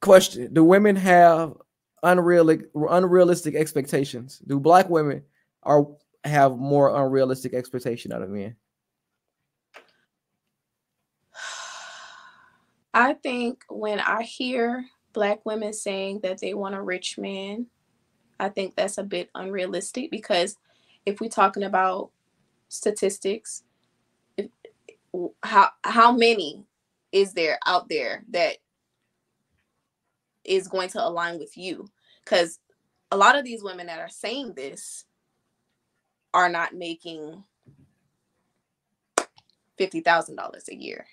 question: do women have unrealistic expectations? Do black women are have more unrealistic expectation out of men? I think when I hear black women saying that they want a rich man, I think that's a bit unrealistic because if we're talking about statistics, if, how many is there out there that is going to align with you? Because a lot of these women that are saying this are not making $50,000 a year.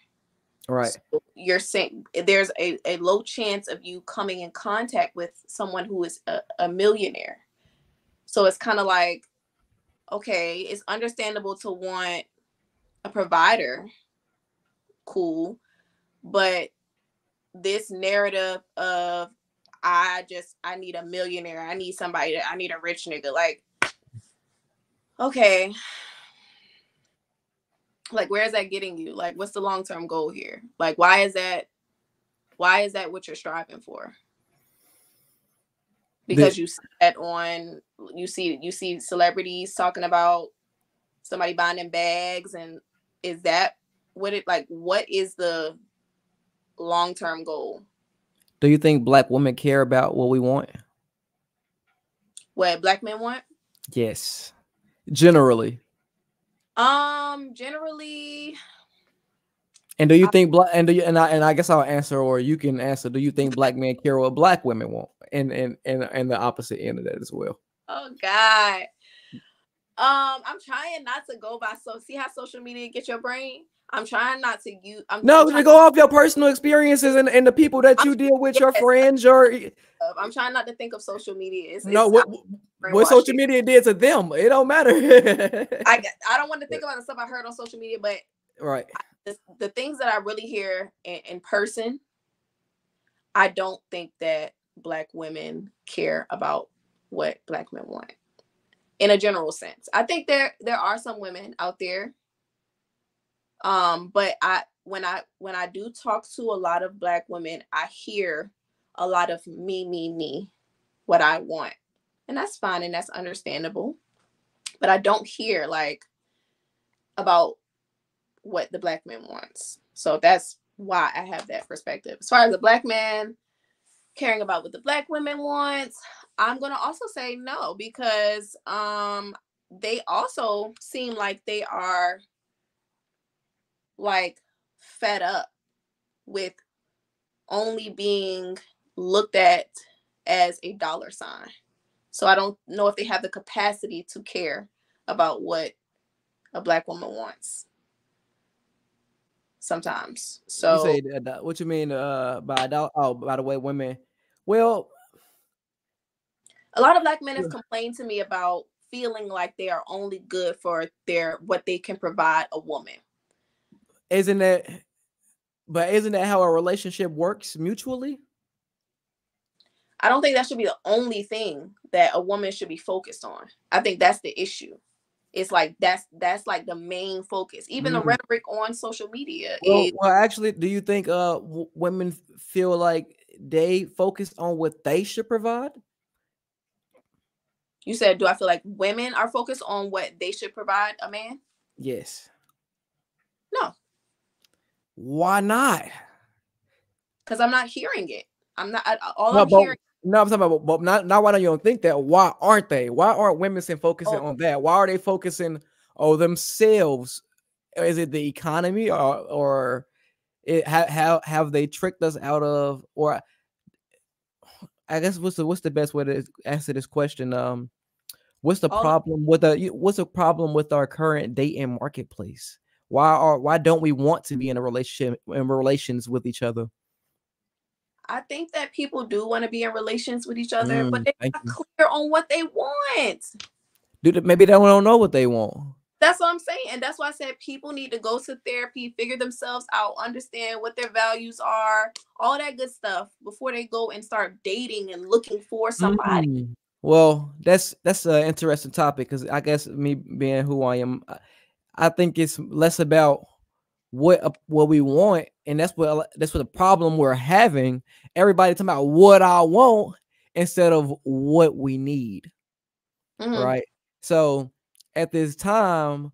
Right. So you're saying there's a low chance of you coming in contact with someone who is a millionaire. So it's kind of like, okay, it's understandable to want a provider, cool, but this narrative of I need a millionaire, I need somebody I need a rich nigga, like, okay, like where is that getting you? Like what's the long-term goal here? Like why is that what you're striving for? The, Because you see that on you see celebrities talking about somebody buying them bags, and is that what it like what is the long-term goal? do you think black women care about what we want? What black men want? Yes, generally. Generally, And do you I, think black and do you and I guess I'll answer or you can answer. Do you think black men care what black women want? And the opposite end of that as well. oh God. I'm trying not to go by see how social media get your brain. I'm trying not to use. I'm No, trying. to go off your personal experiences and the people that I'm you deal with, your yes, friends, your I'm trying not to think of social media. no, It's what social brainwashing. media did to them, it don't matter. I don't want to think about the stuff I heard on social media, but Right. the things that I really hear in person, I don't think that black women care about what black men want in a general sense. I think there are some women out there, but when I do talk to a lot of black women, I hear a lot of me, what I want, and that's fine and that's understandable. But I don't hear like about what the black man wants. So that's why I have that perspective. As far as the black man caring about what the black women wants, I'm gonna also say no because they also seem like they are like fed up with only being looked at as a dollar sign. So I don't know if they have the capacity to care about what a black woman wants. sometimes. You So say what you mean by adult? Oh, by the way, women. Well, a lot of black men have complained to me about feeling like they are only good for their what they can provide a woman. isn't that? But isn't that how a relationship works mutually? I don't think that should be the only thing that a woman should be focused on. I think that's the issue. It's like that's like the main focus. Even the Mm. rhetoric on social media is. Well, actually, do you think women feel like they focus on what they should provide? You said, do I feel like women are focused on what they should provide a man? Yes. No, Why not? because I'm not hearing it. I'm not. All No, I'm but hearing. no, I'm talking about, but not why don't you don't think that? Why aren't they? Why aren't women focusing Oh, on that? Why are they focusing on themselves? Is it the economy, or how have they tricked us out of? Or I guess what's the best way to answer this question? What's the all problem with what's the problem with our current dating marketplace? Why don't we want to be in a relationship in relations with each other? I think that people do want to be in relations with each other, but Mm, they're thank not you. clear on what they want. Maybe they don't know what they want. That's what I'm saying. And that's why I said people need to go to therapy, figure themselves out, understand what their values are, all that good stuff before they go and start dating and looking for somebody. Mm. Well, that's an interesting topic because I guess me being who I am, I think it's less about what we want, and that's what the problem we're having. Everybody talking about what I want instead of what we need, Mm-hmm. right? So at this time,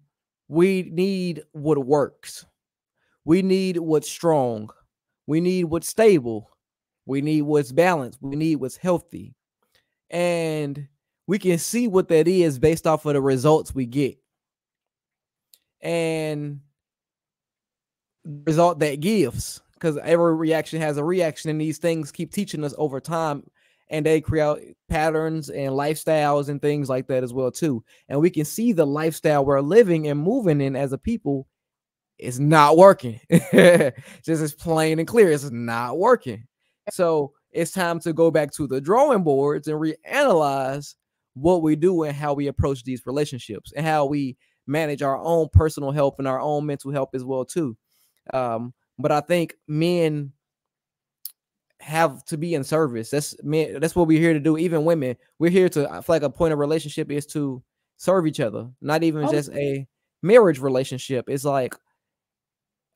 we need what works. We need what's strong. We need what's stable. We need what's balanced. We need what's healthy. And we can see what that is based off of the results we get. And the result that gives, because every reaction has a reaction, and these things keep teaching us over time, and they create patterns and lifestyles and things like that as well too. And we can see the lifestyle we're living and moving in as a people is not working. Just as plain and clear, it's not working. So it's time to go back to the drawing boards and reanalyze what we do and how we approach these relationships and how we manage our own personal health and our own mental health as well too. But I think men have to be in service. That's men. That's what we're here to do. Even women, we're here to. I feel like a point of relationship is to serve each other, not even Oh, just a marriage relationship. It's like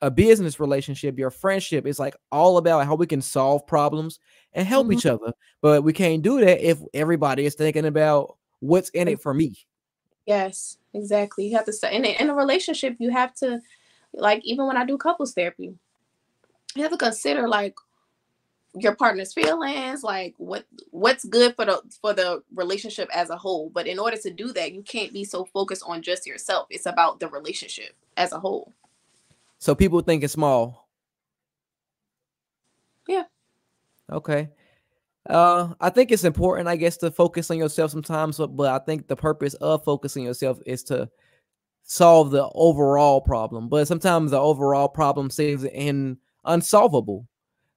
a business relationship, your friendship. It's like all about how we can solve problems and help mhm. each other. But we can't do that if everybody is thinking about what's in it for me. Yes, exactly. You have to stay in a relationship. You have to, like, even when I do couples therapy, you have to consider like your partner's feelings, like what's good for the relationship as a whole. But in order to do that, you can't be so focused on just yourself. It's about the relationship as a whole. So people think it's small. Yeah. Okay. I think it's important, I guess, to focus on yourself sometimes, but I think the purpose of focusing yourself is to solve the overall problem. But sometimes the overall problem seems unsolvable.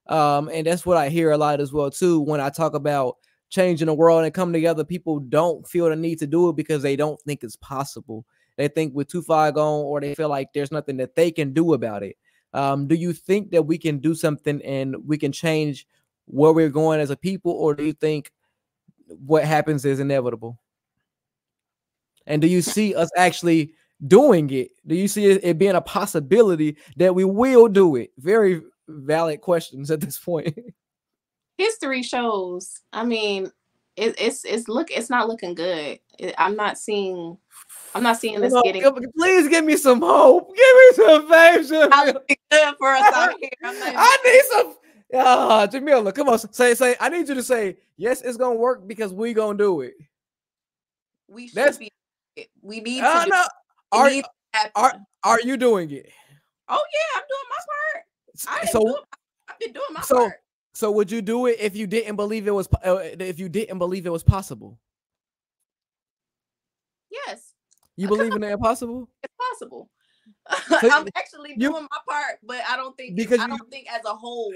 And that's what I hear a lot as well too when I talk about changing the world and coming together. People don't feel the need to do it because they don't think it's possible. They think we're too far gone, or they feel like there's nothing that they can do about it. Do you think that we can do something and we can change where we're going as a people, or do you think what happens is inevitable? And do you see us actually doing it? Do you see it being a possibility that we will do it? Very valid questions at this point. History shows. I mean, it's not looking good. I'm not seeing Come this on, getting please give me some hope. Give me some faith, not Jamila. looking good for us out here. I'm not even. I need some. Jamila, come on, say. I need you to say yes. It's gonna work because we gonna do it. We should That's be. We need to do. no. It Are needs to are happen. are you doing it? Oh yeah, I'm doing my part. I am doing. So I've been doing my so part. so would you do it if you didn't believe it was if you didn't believe it was possible? Yes, You because believe in the impossible? it's possible. So I'm actually you doing my part, but because I you don't think as a whole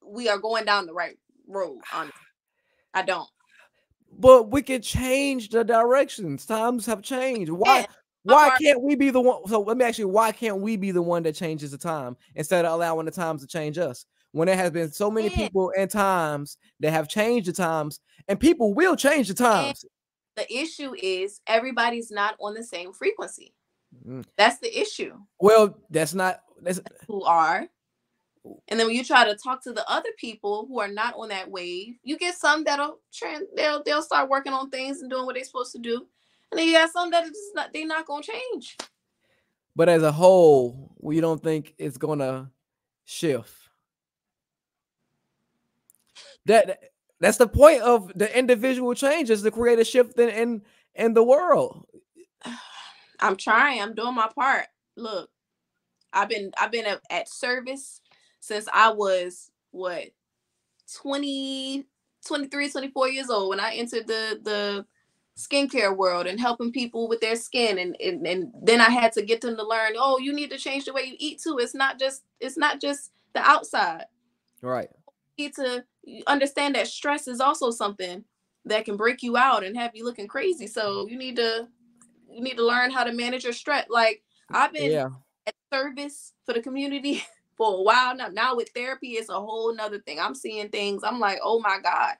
we are going down the right road. Honestly, I don't. but we can change the directions. Times have changed. Yeah, my Why part. can't we be the one? So let me ask you, why can't we be the one that changes the time instead of allowing the times to change us? When there has been so many And, people and times that have changed the times, and people will change the and times. the issue is everybody's not on the same frequency. Mm. That's the issue. Well, that's not that's Who are, and then when you try to talk to the other people who are not on that wave, you get some that'll they'll start working on things and doing what they're supposed to do, and then you got some that are just not they're not gonna change. but as a whole, we don't think it's gonna shift. That that's the point of the individual change is to create a shift in the world. I'm trying. I'm doing my part. Look, I've been at service since I was what 20, 23, 24 years old when I entered the skincare world and helping people with their skin, and then I had to get them to learn, oh, you need to change the way you eat too. It's not just the outside. Right. You need to understand that stress is also something that can break you out and have you looking crazy. So you need to learn how to manage your stress. Like, I've been Yeah. at service for the community for a while now. Now with therapy, it's a whole nother thing. I'm seeing things. I'm like, oh my God.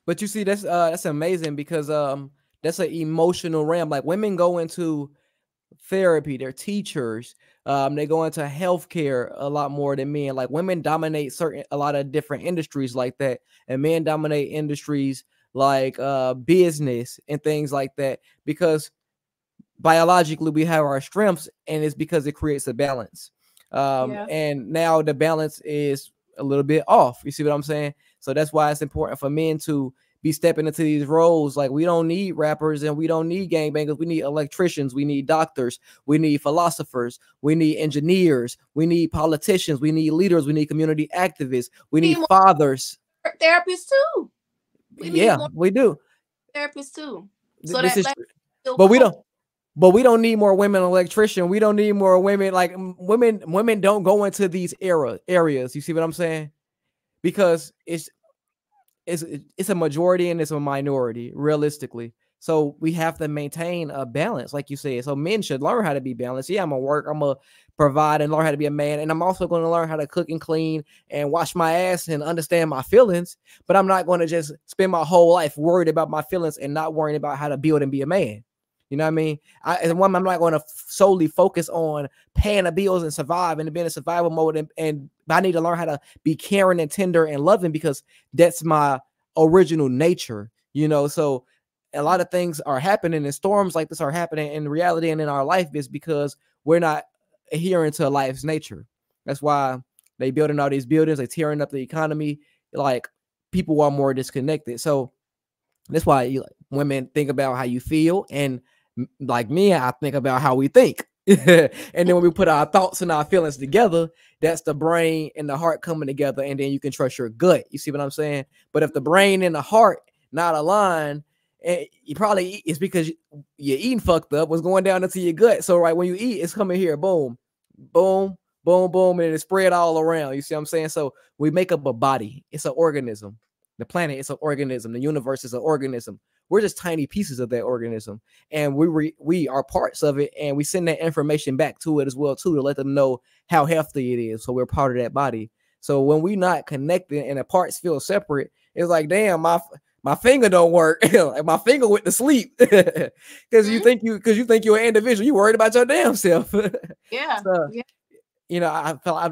But you see, that's amazing because that's an emotional realm. Like women go into therapy, they're teachers, they go into healthcare a lot more than men. Like women dominate a lot of different industries like that, and men dominate industries like business and things like that because biologically we have our strengths, and it's because it creates a balance. Yeah. And now the balance is a little bit off. You see what I'm saying? So that's why it's important for men to be stepping into these roles. Like we don't need rappers and we don't need gangbangers. We need electricians. We need doctors. We need philosophers. We need engineers. We need politicians. We need leaders. We need community activists. We We need need more fathers. therapists too. We need Yeah, more we do. therapists too. So This that is, let feel but we comfortable. don't. But we don't need more women electrician. We don't need more women. Like women don't go into these areas. You see what I'm saying? Because it's a majority and it's a minority, realistically. So we have to maintain a balance, like you said. So men should learn how to be balanced. Yeah, I'm gonna work, I'm gonna provide and learn how to be a man. And I'm also gonna learn how to cook and clean and wash my ass and understand my feelings. But I'm not gonna just spend my whole life worried about my feelings and not worrying about how to build and be a man. You know what I mean? As a woman, I'm not going to solely focus on paying the bills and survive and being in survival mode. And I need to learn how to be caring and tender and loving because that's my original nature, you know. So a lot of things are happening and storms like this are happening in reality and in our life is because we're not adhering to life's nature. That's why they building all these buildings, they tearing up the economy. Like people are more disconnected. So that's why women think about how you feel, and like me, I think about how we think. And then when we put our thoughts and our feelings together, that's the brain and the heart coming together, and then you can trust your gut. You see what I'm saying? But if the brain and the heart not aligned, you probably it's because you're eating fucked up. What's going down into your gut? So right when you eat, it's coming here, boom, boom, boom, boom, and it's spread all around. You see what I'm saying? So we make up a body. It's an organism. The planet is an organism. The universe is an organism. We're just tiny pieces of that organism, and we are parts of it, and we send that information back to it as well too to let them know how healthy it is. So we're part of that body. So when we not connected and the parts feel separate, it's like, damn, my finger don't work. Like my finger went to sleep because Mhm. you think you're an individual. You worried about your damn self. Yeah. So Yeah.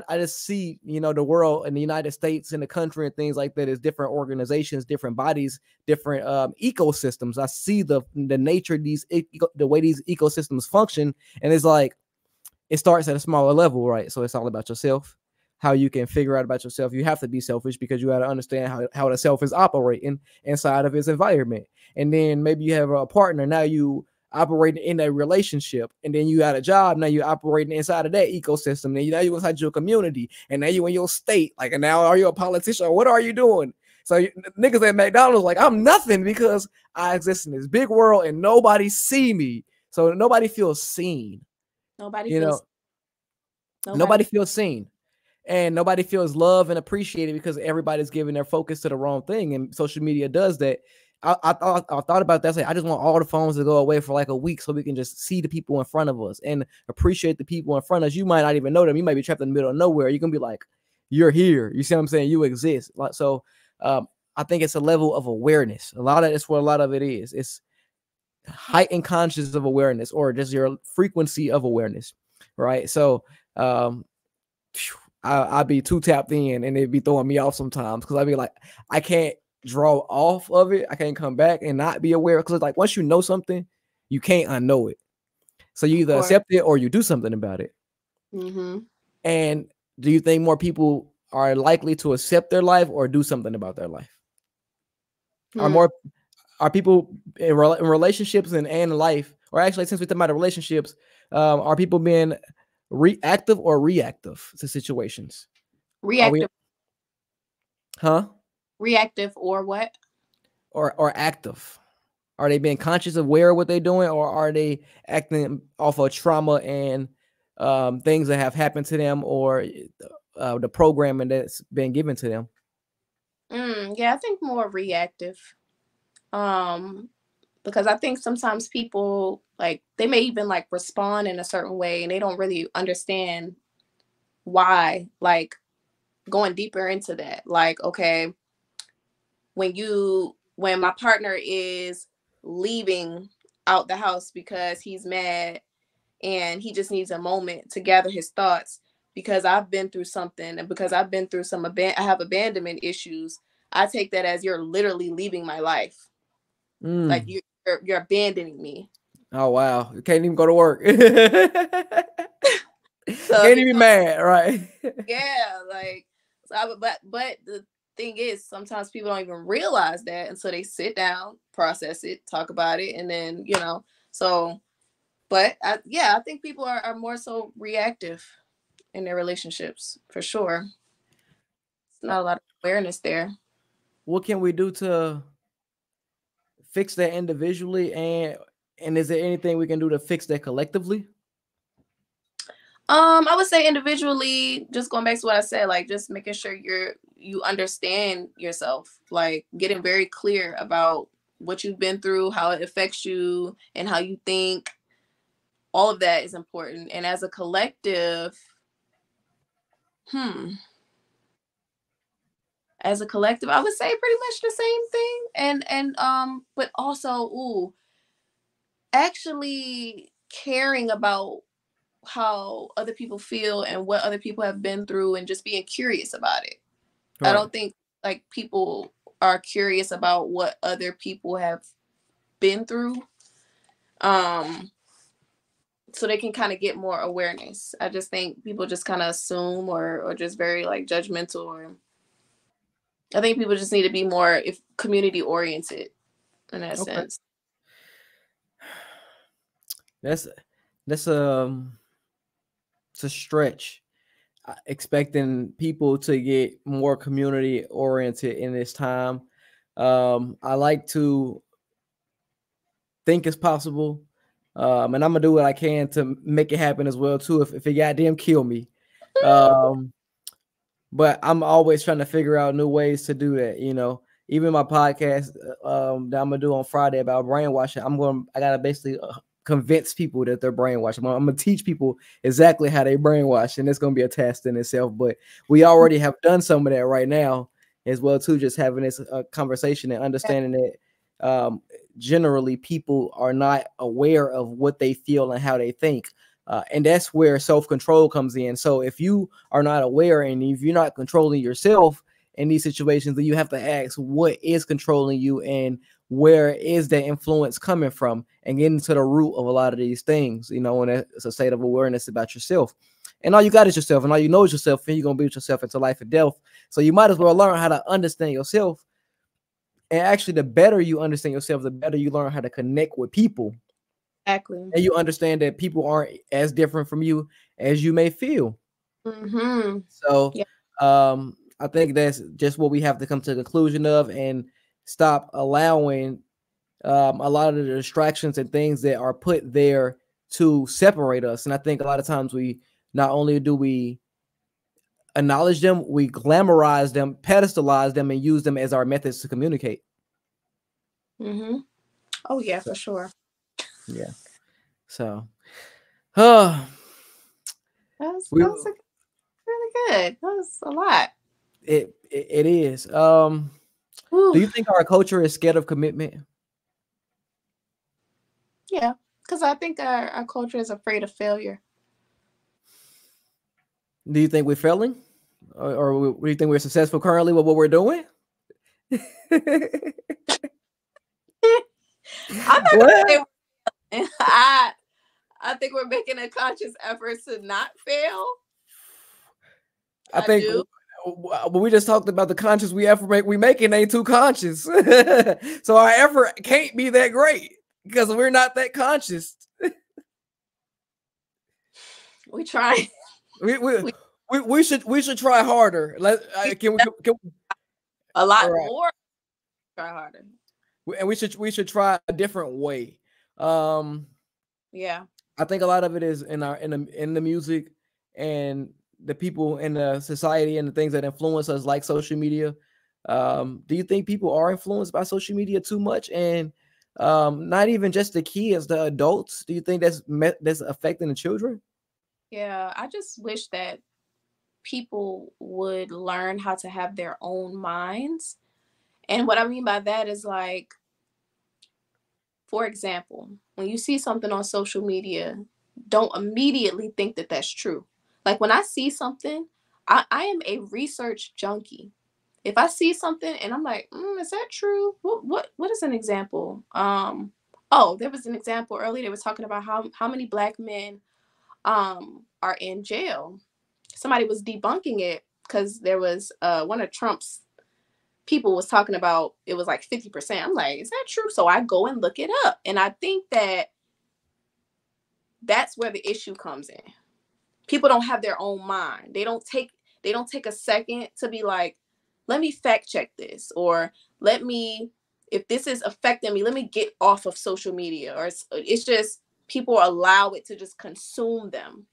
I just see, the world and the United States and the country and things like that as different organizations, different bodies, different ecosystems. I see the nature of the way these ecosystems function, and it's like it starts at a smaller level, right? So it's all about yourself, how you can figure out about yourself. You have to be selfish because you got to understand how the self is operating inside of its environment, and then maybe you have a partner. Now you operating in a relationship, and then you got a job. Now you're operating inside of that ecosystem. Now you inside your community, and now you in your state. Like, and now are you a politician? Or what are you doing? So niggas at McDonald's like, I'm nothing because I exist in this big world and nobody see me. So nobody feels seen. Nobody You know, feels nobody. nobody feels seen, and nobody feels loved and appreciated because everybody's giving their focus to the wrong thing, and social media does that. I thought about that. I just want all the phones to go away for like a week so we can just see the people in front of us and appreciate the people in front of us. You might not even know them. You might be trapped in the middle of nowhere. You can be like, you're here. You see what I'm saying? You exist. Like so. I think it's a level of awareness. A lot of that's what a lot of it is. It's heightened conscious of awareness, or just your frequency of awareness, right? So um, I'd be too tapped in, and it'd be throwing me off sometimes because I'd be like, I can't draw off of it. I can't come back and not be aware because like once you know something, you can't unknow it. So you Of either course. accept it or you do something about it. Mm-hmm. And do you think more people are likely to accept their life or do something about their life? Are Hmm. more are people in relationships and life, or actually, since we're talking about relationships, are people being reactive or reactive to situations? Are we, Reactive, huh? reactive, or what? Or active? Are they being conscious, aware of what they're doing, or are they acting off of trauma and things that have happened to them, or the programming that's been given to them? Yeah, I think more reactive. Um, because I think sometimes people like they may even like respond in a certain way and they don't really understand why. Like going deeper into that, like okay, when my partner is leaving out the house because he's mad and he just needs a moment to gather his thoughts because I've been through something and because I've been through I have abandonment issues. I take that as you're literally leaving my life. Like Mm. you're abandoning me. Oh wow, you can't even go to work. Can't So if even it be comes, mad, right? yeah, like so but the thing is sometimes people don't even realize that until they sit down, process it, talk about it, and then so but yeah, I think people are more so reactive in their relationships for sure. It's Uh, not a lot of awareness there. what can we do to fix that individually, and is there anything we can do to fix that collectively? I would say individually, just going back to what I said, like just making sure you understand yourself, like getting very clear about what you've been through, how it affects you, and how you think. All of that is important. And as a collective, hmm, as a collective, I would say pretty much the same thing. But also, ooh, actually caring about how other people feel and what other people have been through and just being curious about it. I Right. don't think like people are curious about what other people have been through. Um so they can kind of get more awareness. I just think people just kind of assume or just very like judgmental or I think people just need to be more if community oriented in that Okay. sense. That's that's it's a stretch. Expecting people to get more community oriented in this time. I like to think it's possible. And I'm gonna do what I can to make it happen as well too. If it goddamn kill me, um, but I'm always trying to figure out new ways to do that. Even my podcast that I'm gonna do on Friday about brainwashing. I gotta basically convince people that they're brainwashed. I'm gonna teach people exactly how they brainwash, and it's gonna be a test in itself. But we already have done some of that right now as well too. Just having this conversation and understanding that generally people are not aware of what they feel and how they think. And that's where self-control comes in. So if you are not aware and if you're not controlling yourself in these situations, then you have to ask what is controlling you and where is that influence coming from, and get into the root of a lot of these things, and it's a state of awareness about yourself. And all you got is yourself, and all you know is yourself, and you're going to be with yourself into life and death. So you might as well learn how to understand yourself. And actually, the better you understand yourself, the better you learn how to connect with people, Exactly. and you understand that people aren't as different from you as you may feel. Mm-hmm. So Yeah. I think that's just what we have to come to the conclusion of, and stop allowing a lot of the distractions and things that are put there to separate us. And I think a lot of times we not only do we acknowledge them, we glamorize them, pedestalize them, and use them as our methods to communicate. Mm-hmm. Oh yeah, So, for sure. yeah. So, uh, we That was really good. That was a lot. it is. Do Whew. you think our culture is scared of commitment? Yeah, because I think our culture is afraid of failure. Do you think we're failing, or do you think we're successful currently with what we're doing? I'm not gonna What? say I think we're making a conscious effort to not fail. I I think do. when we just talked about the conscious we making ain't too conscious, so our effort can't be that great because we're not that conscious. We try. We we We we should try harder. Can a all lot right, more. Try harder. and we should try a different way. Um, Yeah. I think a lot of it is in the music and the people in the society and the things that influence us, like social media. Do you think people are influenced by social media too much, and not even just the kids, the adults? Do you think that's affecting the children? Yeah. I just wish that people would learn how to have their own minds. And what I mean by that is like, for example, when you see something on social media, don't immediately think that that's true. Like when I see something, I am a research junkie. If I see something and I'm like, is that true? What is an example? Oh, there was an example earlier. They were talking about how many black men are in jail. Somebody was debunking it because there was one of Trump's people was talking about it was like 50%. I'm like, is that true? So I go and look it up. And I think that that's where the issue comes in. People don't have their own mind. They don't take a second to be like, let me fact check this, or let me, if this is affecting me, let me get off of social media. Or it's just people allow it to just consume them.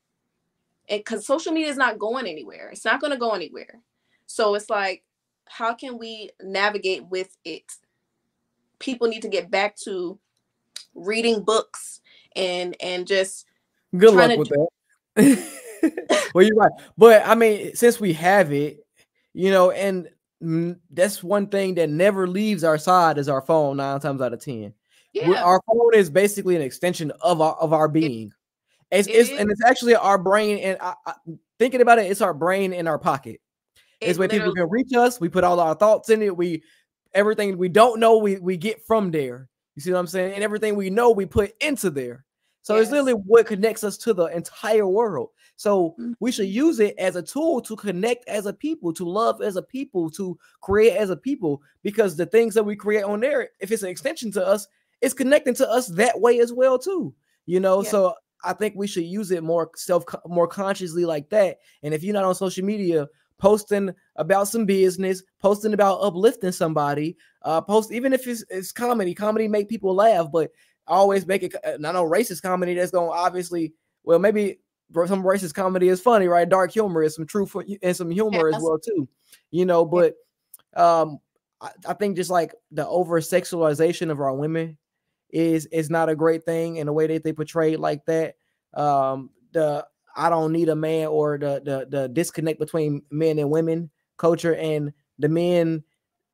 And because social media is not going anywhere. It's not going to go anywhere. So it's like, how can we navigate with it? People need to get back to reading books and just Good trying luck to with do. that. Well, you're right, but I mean, since we have it, and that's one thing that never leaves our side is our phone. 9 times out of 10, Yeah, our phone is basically an extension of our it, being. it is. It's actually our brain, and thinking about it, it's our brain in our pocket. It's It where people literally, can reach us. We put all our thoughts in it. Everything we don't know, we get from there. You see what I'm saying? And everything we know, we put into there. So it's literally yes. what connects us to the entire world. So Mm, we should use it as a tool to connect as a people, to love as a people, to create as a people, because the things that we create on there, if it's an extension to us, it's connecting to us that way as well too. yeah, So I think we should use it more consciously like that. And if you're not on social media, posting about some business, posting about uplifting somebody, post even if it's comedy. Comedy make people laugh, but always make it not no racist comedy that's going to obviously, well, maybe some racist comedy is funny, right? Dark humor is some truth and some yeah, humor as that's, well too, yeah, but um I think just like the over sexualization of our women is not a great thing, and the way that they portray it like that. The I don't need a man, or the disconnect between men and women culture, and the men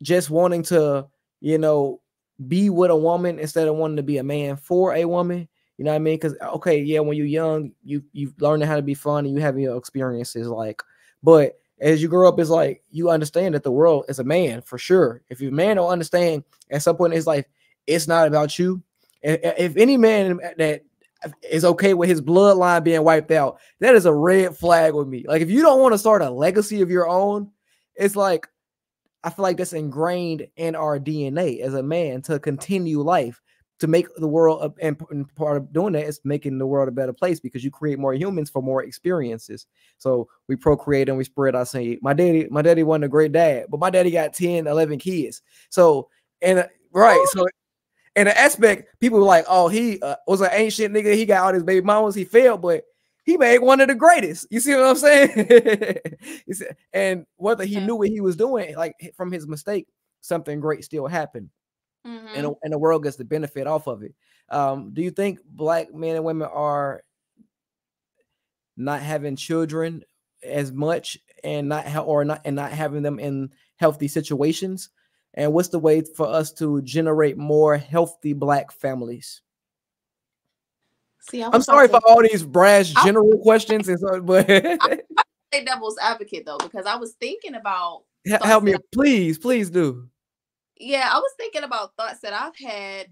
just wanting to, you know, be with a woman instead of wanting to be a man for a woman. You know what I mean? Because okay, yeah, when you're young, you learning how to be fun and you have your experiences, like, but as you grow up, it's like you understand that the world is a man for sure. If your man don't understand at some point in his life, it's not about you. If any man that is okay with his bloodline being wiped out, that is a red flag with me. Like if you don't want to start a legacy of your own, it's like I feel like that's ingrained in our DNA as a man to continue life, to make the world, and part of doing that is making the world a better place because you create more humans for more experiences. So we procreate and we spread our seed. My daddy wasn't a great dad, but my daddy got 10, 11 kids. So, and right, oh, so in an aspect, people were like, "Oh, he was an ancient nigga. He got all his baby mamas. He failed, but he made one of the greatest." You see what I'm saying? And whether he Yeah. knew what he was doing, like from his mistake, something great still happened, Mm-hmm. and the world gets the benefit off of it. Do you think black men and women are not having children as much, and not having them in healthy situations? And what's the way for us to generate more healthy black families? See, I I'm was about sorry for to. all these brash I general questions, and so, but I play devil's advocate though because I was thinking about thoughts help that me, please, please do. yeah, I was thinking about thoughts that I've had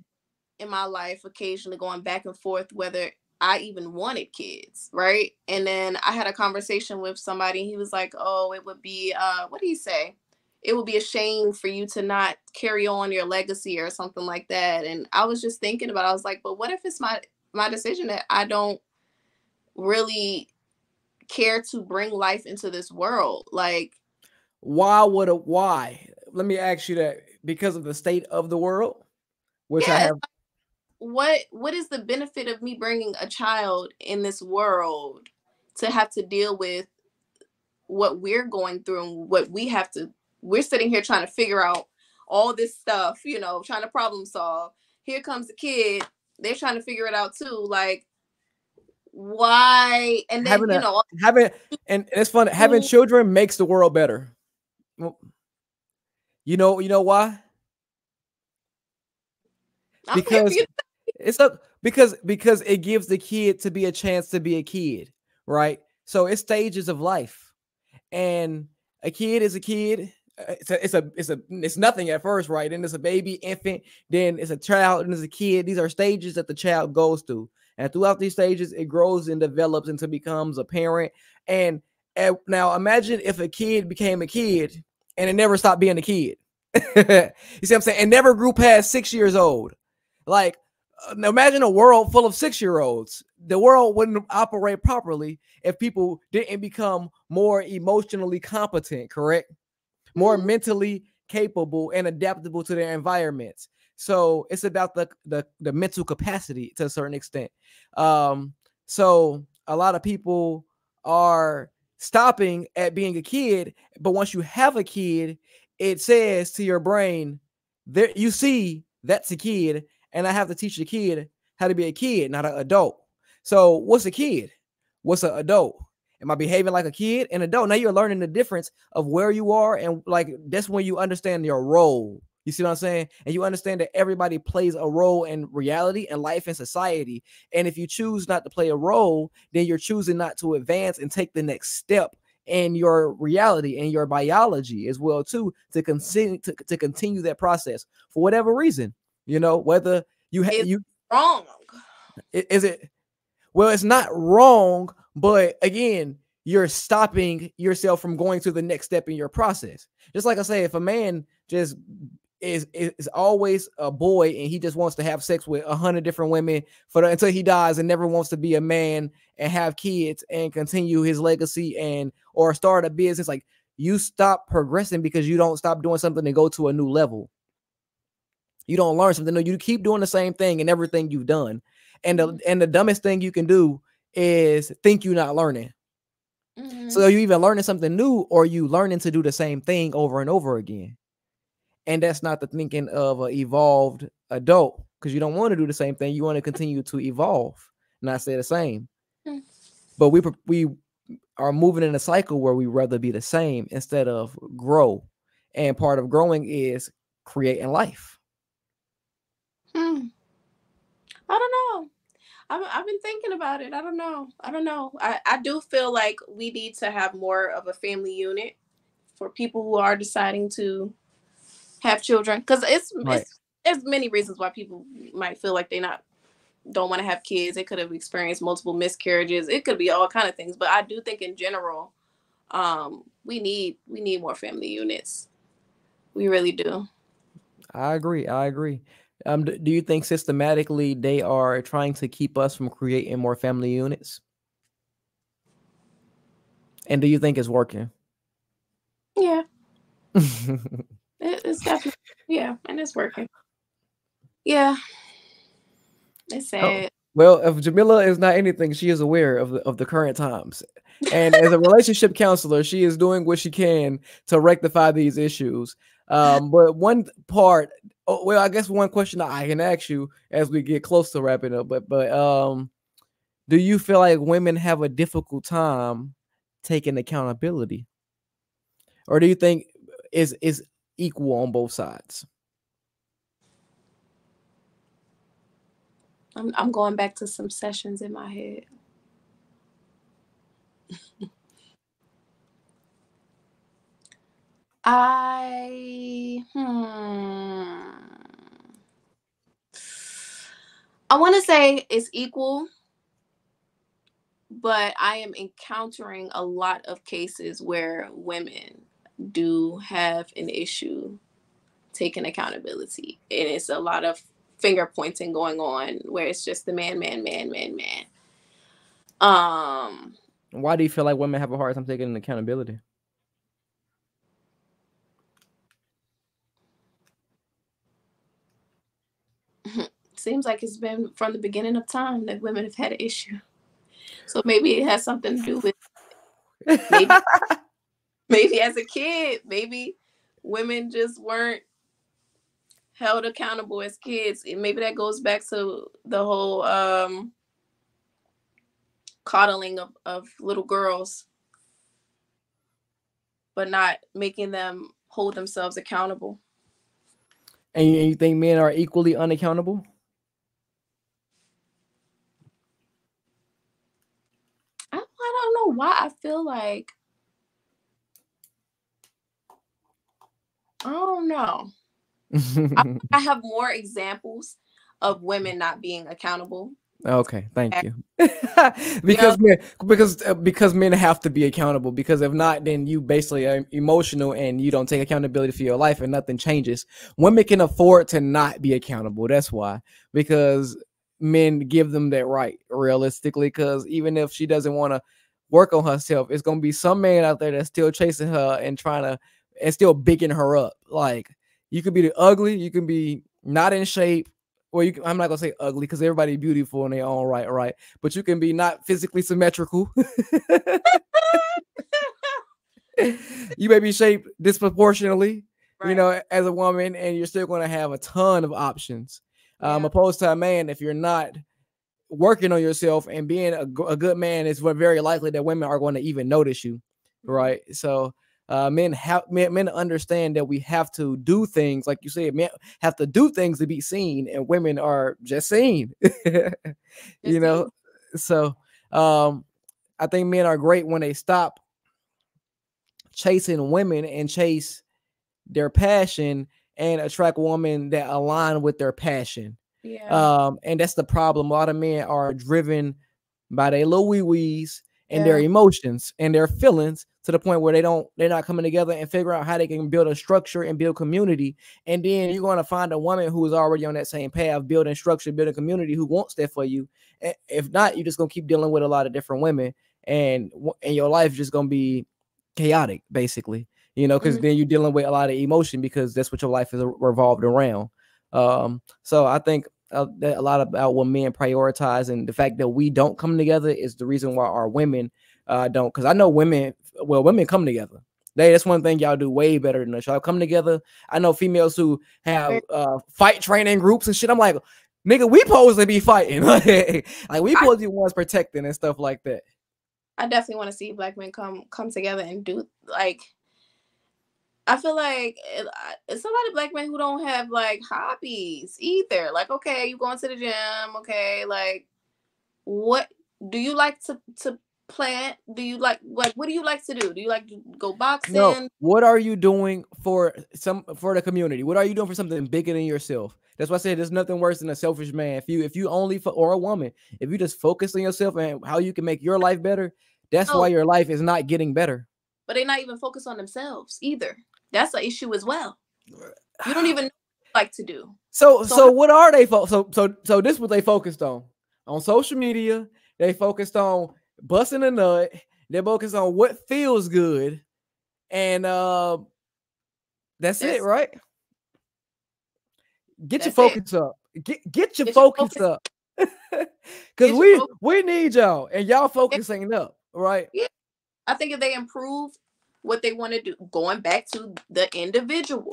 in my life, occasionally going back and forth whether I even wanted kids, right? And then I had a conversation with somebody. He was like, "Oh, it would be what did he say? It would be a shame for you to not carry on your legacy or something like that." And I was just thinking about it. I was like, "But what if it's my decision that I don't really care to bring life into this world?" Like, Why? Let me ask you that. Because of the state of the world, which I yeah, have. what is the benefit of me bringing a child in this world to have to deal with what we're going through and what we have to we're sitting here trying to figure out all this stuff, trying to problem solve. Here comes the kid, they're trying to figure it out too. Like, why? And then, having a all having and it's fun, having school. children makes the world better. Well, you know why? I'm here for Because you. it's a because it gives the kid to be a chance to be a kid, right? So it's stages of life, and a kid is a kid. It's nothing at first, right? Then it's a baby, infant, then it's a child, and it's a kid. These are stages that the child goes through, and throughout these stages, it grows and develops until becomes a parent. And now, imagine if a kid became a kid and it never stopped being a kid. You see what I'm saying? And never grew past 6 years old. Like, imagine a world full of 6 year olds. The world wouldn't operate properly if people didn't become more emotionally competent, correct? More Mhm. mentally capable and adaptable to their environments. So it's about the mental capacity to a certain extent. Um, so a lot of people are stopping at being a kid, but once you have a kid, it says to your brain, there you see that's a kid, and I have to teach the kid how to be a kid, not an adult. So what's a kid? What's an adult? Am I behaving like a kid? An adult. Now you're learning the difference of where you are, and like that's when you understand your role. You see what I'm saying? And you understand that everybody plays a role in reality and life and society. And if you choose not to play a role, then you're choosing not to advance and take the next step in your reality and your biology as well too, to continue that process for whatever reason. Whether It's you wrong. is it well, it's not wrong, but again, you're stopping yourself from going to the next step in your process. Just like I say, if a man just is always a boy and he just wants to have sex with 100 different women until he dies and never wants to be a man and have kids and continue his legacy and or start a business, like, you stop progressing because you don't stop doing something to go to a new level. You don't learn something new. You keep doing the same thing and everything you've done. And Mhm. the dumbest thing you can do is think you're not learning. So Mhm. are you even learning something new, or you learning to do the same thing over and over again? And that's not the thinking of an evolved adult, because you don't want to do the same thing. You want to continue to evolve, not stay the same. Mhm. But we are moving in a cycle where we rather be the same instead of grow. And part of growing is creating life. Hmm. I don't know. I've been thinking about it. I don't know. I don't know. I do feel like we need to have more of a family unit for people who are deciding to have children, because Right. it's there's many reasons why people might feel like they not don't want to have kids. They could have experienced multiple miscarriages. It could be all kind of things. But I do think in general, we need more family units. We really do. I agree. I agree. Do you think systematically they are trying to keep us from creating more family units? And do you think it's working? Yeah, it's definitely, yeah, and it's working. Yeah, it's Oh, sad. well, if Jamilah is not anything, she is aware of the current times. And as a relationship counselor, she is doing what she can to rectify these issues. But one part, oh, well, I guess one question I can ask you as we get close to wrapping up, but do you feel like women have a difficult time taking accountability, or do you think is equal on both sides? I'm going back to some sessions in my head. I want to say it's equal, but I am encountering a lot of cases where women do have an issue taking accountability, and it's a lot of finger pointing going on where it's just the man, man, man, man, man. Um, Why do you feel like women have a hard time taking accountability? seems like it's been from the beginning of time that women have had an issue. So maybe it has something to do with maybe maybe as a kid, maybe women just weren't held accountable as kids. And maybe that goes back to the whole coddling of little girls, but not making them hold themselves accountable. And you think men are equally unaccountable? I don't know why I feel like I don't know. I have more examples of women not being accountable. Okay, thank you. You know, Because men have to be accountable. Because if not, then you basically are emotional and you don't take accountability for your life, and nothing changes. Women can afford to not be accountable. That's why. Because men give them that right, realistically. Because even if she doesn't want to work on herself, it's gonna be some man out there that's still chasing her and trying to and still bigging her up. Like, you could be ugly, you can be not in shape. Well, I'm not gonna say ugly because everybody beautiful in their own right, right? But you can be not physically symmetrical. You may be shaped disproportionately, right? as a woman, and you're still going to have a ton of options. Yeah. Opposed to a man, if you're not working on yourself and being a good man, it's very likely that women are going to even notice you, Mhm. right? So men understand that we have to do things, like you said, men have to do things to be seen, and women are just seen. you Just know, see. so um, I think men are great when they stop chasing women and chase their passion and attract women that align with their passion. Yeah. And that's the problem. A lot of men are driven by their little wee wees and their Yeah. emotions and their feelings to the point where they're not coming together and figure out how they can build a structure and build community. And then you're going to find a woman who is already on that same path, building structure, building community, who wants that for you. If not, you're just going to keep dealing with a lot of different women, and your life just going to be chaotic, basically. Because Mhm. then you're dealing with a lot of emotion because that's what your life is revolved around. So I think that a lot about what men prioritize, and the fact that we don't come together is the reason why our women don't. Because I know women come together. That's one thing y'all do way better than us. Y'all come together. I know females who have fight training groups and shit. I'm like, nigga, we supposed to be fighting. like we I supposed to be ones protecting and stuff like that. I definitely want to see black men come together and do like I feel like it's a lot of black men who don't have like hobbies either. Like, okay, you going to the gym, okay, like what do you like to plant? Do you like what do you like to do? Do you like to go No, boxing? what are you doing for the community? What are you doing for something bigger than yourself? That's why I said there's nothing worse than a selfish man. If you only or a woman, if you just focus on yourself and how you can make your life better, that's why No, your life is not getting better. but they're not even focused on themselves either. That's an issue as well. You don't even know what you like to do. So So how, so what are they so this is what they focused on social media. They focused on busting a nut. They focused on what feels good, and that's it, that's right? Get your that's it. focus up. Get your Get your focus focus. up. Because Get your focus. we need y'all, and y'all Yeah, focus ain't up, right? yeah. I think if they improve what they want to do, going back to the individual,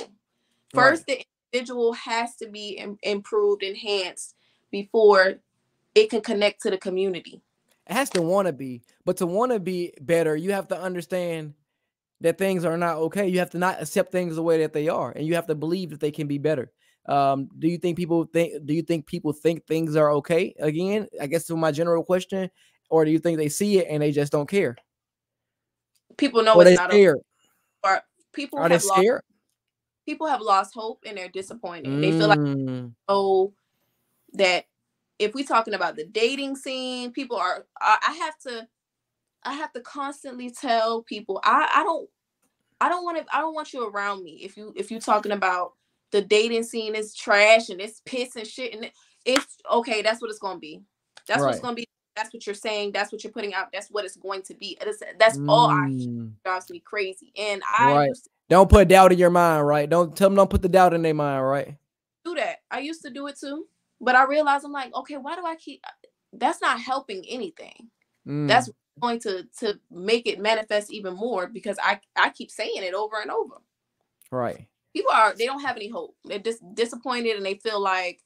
Right. first the individual has to be improved, enhanced before it can connect to the community. It has to want to be, but to want to be better, you have to understand that things are not okay. You have to not accept things the way that they are, and you have to believe that they can be better. Do you think people think? Do you think people think things are okay? Again, I guess to my general question, or do you think they see it and they just don't care, People know or it's they not okay. scared? Or people Are they have lost scared? people have lost hope and they're disappointed. They feel like, Mm, oh, that if we talking about the dating scene, people are I have to constantly tell people I don't want you around me if you talking about the dating scene is trash and it's piss and shit and it's okay, that's what it's gonna be. That's what it's right. gonna be. That's what you're saying. That's what you're putting out. That's what it's going to be. That's all I hear. Mm, Drives me crazy. And I right. used to Don't put doubt in your mind, right? Don't tell them. Don't put the doubt in their mind, right? do that. I used to do it too. But I realized I'm like, okay, why do I keep that's not helping anything. Mm, That's going to make it manifest even more because I keep saying it over and over. right. People are they don't have any hope. They're just disappointed and they feel like,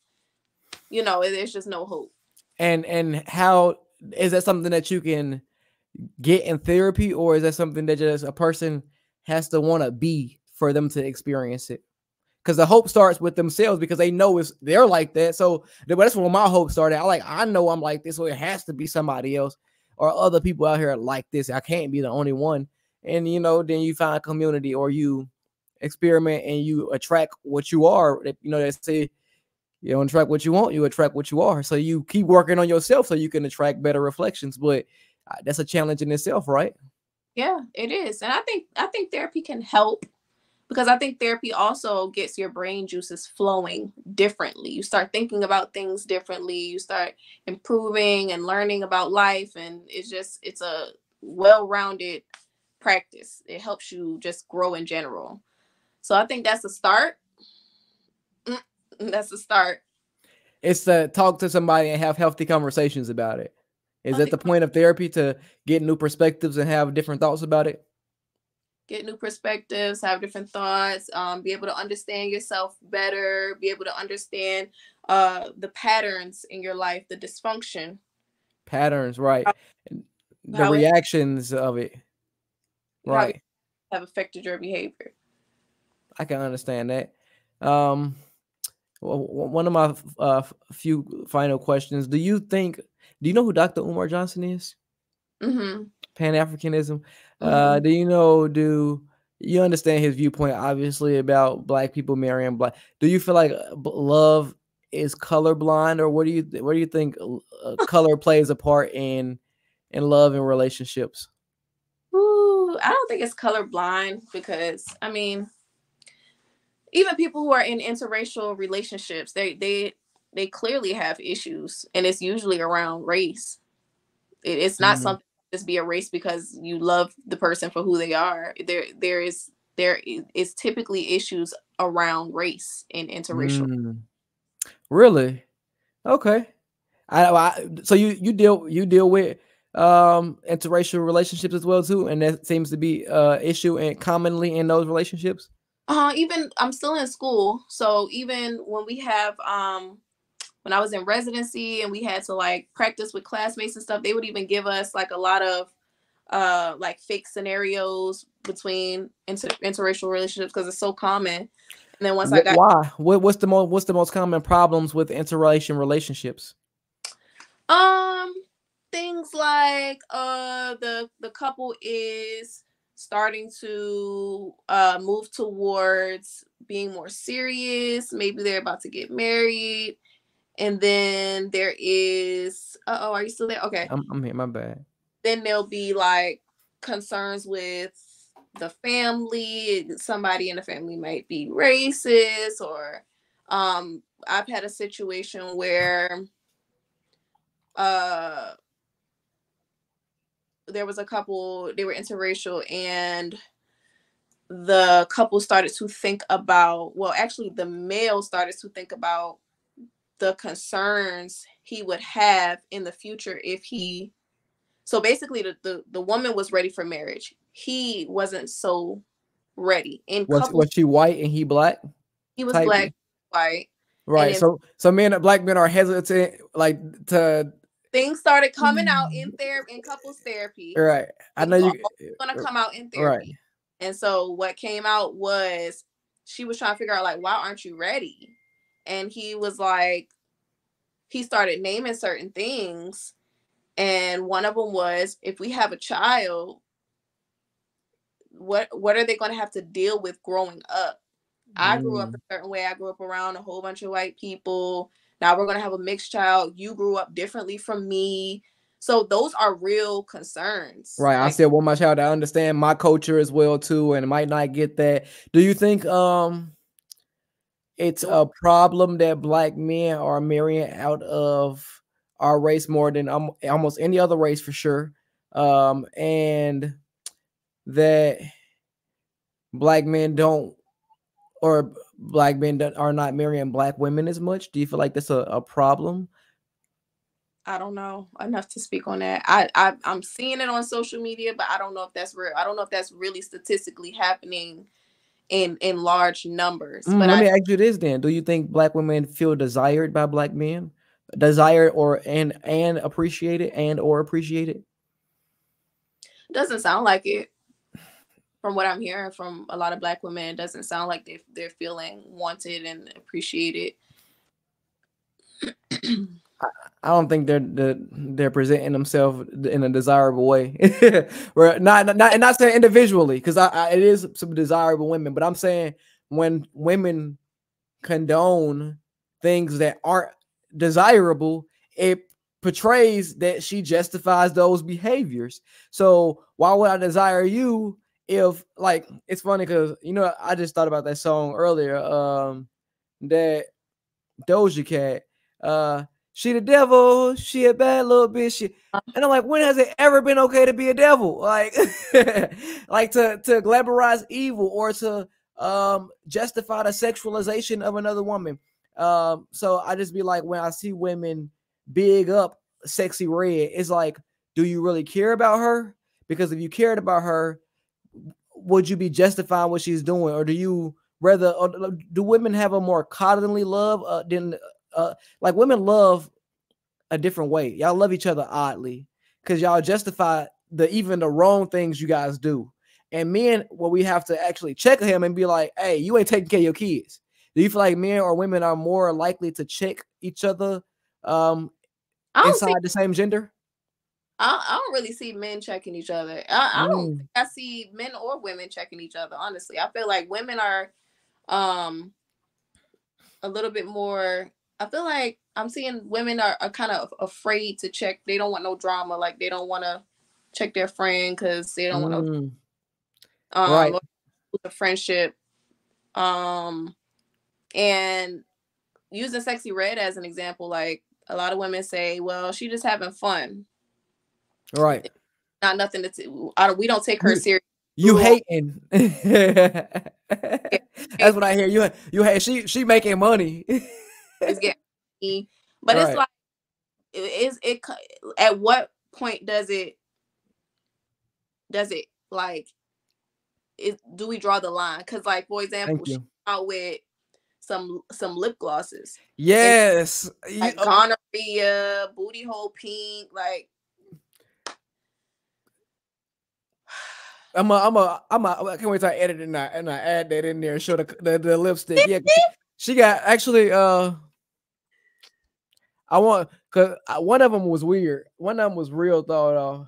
there's just no hope. And how is that something that you can get in therapy, or is that something that just a person has to want to be for them to experience it? Because the hope starts with themselves because they know they're like that. So that's where my hope started. I know I'm like this, so it has to be somebody else or other people out here like this. I can't be the only one. And then you find community, or you experiment and you attract what you are. They say you don't attract what you want, you attract what you are. So you keep working on yourself so you can attract better reflections. But that's a challenge in itself, right? Yeah, it is. And I think therapy can help because I think therapy also gets your brain juices flowing differently. You start thinking about things differently. You start improving and learning about life and it's a well-rounded practice. It helps you just grow in general. So I think that's a start. Mm, that's a start. It's to talk to somebody and have healthy conversations about it. Is that Healthy the point of therapy, to get new perspectives and have different thoughts about it? get new perspectives, have different thoughts, be able to understand yourself better, be able to understand the patterns in your life, the dysfunction, Patterns, right? how, The how it reactions of it, how it right? have affected your behavior. I can understand that. Um, one of my few final questions: Do you know who Dr. Umar Johnson is? Mm-hmm. Pan Africanism. Mm-hmm. Do you know? Do you understand his viewpoint? Obviously, about black people marrying black. Do you feel like love is colorblind, or what do you think color plays a part in love and relationships? Ooh, I don't think it's colorblind because I mean, even people who are in interracial relationships, they clearly have issues, and it's usually around race. It's not Mm, something just be a race because you love the person for who they are. There is typically issues around race in interracial. mm, really? Okay. So you deal with interracial relationships as well too, and that seems to be issue and commonly in those relationships. Even I'm still in school, so even when we have when I was in residency and we had to like practice with classmates and stuff, they would even give us like a lot of like fake scenarios between interracial relationships because it's so common. And then once I got Why? What's the most common problems with interrelation relationships? um things like the couple is starting to move towards being more serious, maybe they're about to get married, and then there is oh, are you still there? Okay. I'm here. My bad. Then there'll be like concerns with the family. Somebody in the family might be racist, or I've had a situation where uh there was a couple, they were interracial, and the couple started to think about, well, actually the male started to think about the concerns he would have in the future if he, so basically the woman was ready for marriage. He wasn't so ready. In couples, Was she white and he black he was type? black, white, and Right. then So black men are hesitant like to. things started coming out in therapy, in couples therapy. Right. I It's know all you. gonna come out in Right. therapy. And so what came out was she was trying to figure out like, why aren't you ready? And he was like, he started naming certain things. And one of them was, if we have a child, what are they going to have to deal with growing up? I grew up Mm. a certain way. I grew up around a whole bunch of white people. Now we're going to have a mixed child. You grew up differently from me. So those are real concerns. Right. I Like, still want my child to understand my culture as well too, and might not get that. Do you think it's a problem that black men are marrying out of our race more than almost any other race for sure? And that black men don't, or black men that are not marrying black women as much. Do you feel like that's a problem? I don't know enough to speak on that. I'm seeing it on social media, but I don't know if that's real. I don't know if that's really statistically happening in large numbers. But Let I me ask you this then: do you think black women feel desired by black men, desired or and appreciated and or appreciated? doesn't sound like it from what I'm hearing from a lot of black women. It doesn't sound like they're feeling wanted and appreciated. I don't think they're presenting themselves in a desirable way. We're not saying individually, because it is some desirable women, but I'm saying when women condone things that aren't desirable, it portrays that she justifies those behaviors. So why would I desire you if, like, it's funny because I just thought about that song earlier. That Doja Cat. She the devil. She a bad little bitch. And I'm like, when has it ever been okay to be a devil? Like, like to glamorize evil or to justify the sexualization of another woman. So I just be like, when I see women big up Sexy Red, it's like, do you really care about her? Because if you cared about her, would you be justifying what she's doing, or do you rather? Or do women have a more coddly love than like women love a different way? Y'all love each other oddly because y'all justify even the wrong things you guys do. And men, well, we have to actually check him and be like, "Hey, you ain't taking care of your kids." Do you feel like men or women are more likely to check each other um, I don't see. inside the same gender? I don't really see men checking each other. I don't think Mm, I see men or women checking each other. Honestly, I feel like women are um a little bit more. I feel like I'm seeing women are kind of afraid to check. They don't want no drama. Like they don't want to check their friend because they don't want no mm, right. or the friendship. Um and using Sexy Red as an example, like a lot of women say, well, she just having fun. Right. Not nothing we don't take her You serious. you Brutal. hating. That's what I hear. You hate she making money. Is getting me. But it's Right. like is it at what point does it like do we draw the line? Because like for Thank example, she you. came out with some lip glosses and Yes. like gonorrhea, booty hole pink, like I can't wait till I edit it and I add that in there and show the lipstick. Yeah, she got actually I want because one of them was weird. One of them was real though.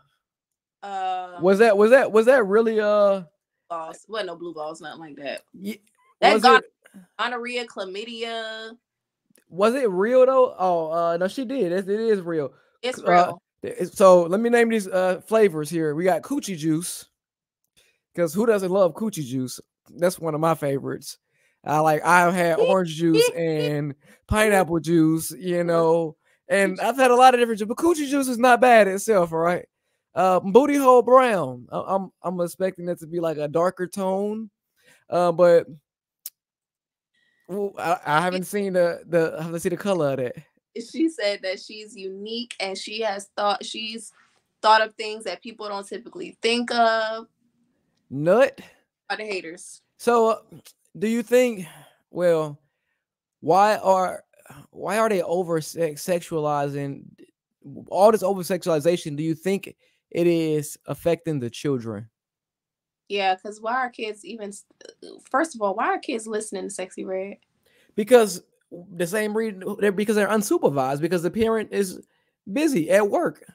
um Was that really balls. Wasn't no blue balls, nothing like that. That was it gonorrhea, chlamydia, real though? Oh, no, she did. It is real. it's Uh, real. so let me name these flavors here. We got coochie juice, because who doesn't love coochie juice? That's one of my favorites. I've had orange juice and pineapple juice, and I've had a lot of different juice, but coochie juice is not bad itself, all right. Booty hole brown. I'm expecting it to be like a darker tone, but Well, I She, haven't seen the I haven't seen the color of that. she said that she's unique and she's thought of things that people don't typically think of. Nut. Are the haters? So, do you think? Well, why are why are they over sexualizing all this over sexualization? Do you think it is affecting the children? Yeah, because why are kids even? First of all, why are kids listening to Sexy Red? Because the same reason, because they're unsupervised, because the parent is busy at work.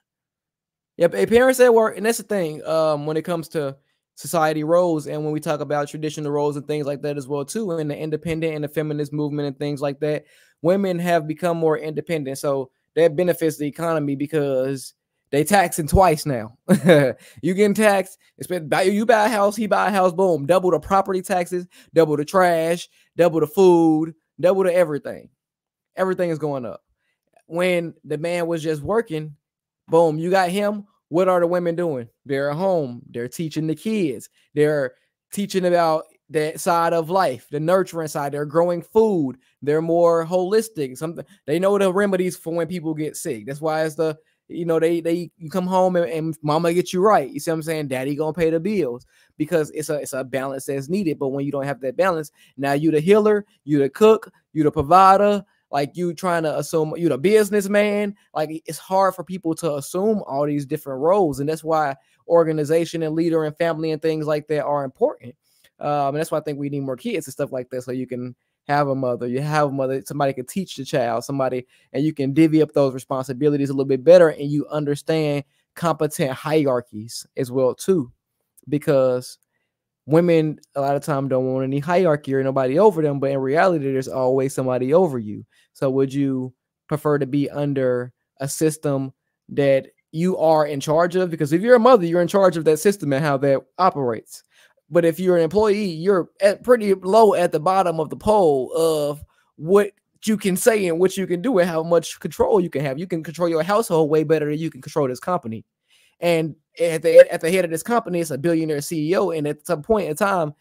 Yep, parents at work, and that's the thing. When it comes to society roles, and when we talk about traditional roles and things like that as well too, and the independent and the feminist movement and things like that, women have become more independent. So that benefits the economy because they taxing twice now. You getting taxed. You buy a house, he buy a house. Boom, double the property taxes, double the trash, double the food, double the everything. Everything is going up. When the man was just working, boom, you got him. What are the women doing? They're at home. They're teaching the kids. They're teaching about that side of life, the nurturing side. They're growing food. They're more holistic. Something they know the remedies for when people get sick. That's why it's the they you come home and mama get you right. You see what I'm saying? Daddy gonna pay the bills because it's a balance that's needed. But when you don't have that balance, now you the healer, you the cook, you the provider, like you trying to assume you the businessman. Like it's hard for people to assume all these different roles, and that's why organization and leader and family and things like that are important. And that's why I think we need more kids and stuff like that, so you can have a mother, you have a mother, somebody can teach the child, somebody, and you can divvy up those responsibilities a little bit better, and you understand competent hierarchies as well too, because women a lot of time don't want any hierarchy or nobody over them, but in reality there's always somebody over you. So would you prefer to be under a system that you are in charge of? Because if you're a mother, you're in charge of that system and how that operates. But if you're an employee, you're at pretty low at the bottom of the pole of what you can say and what you can do and how much control you can have. You can control your household way better than you can control this company. And at the head of this company, it's a billionaire CEO. And at some point in time,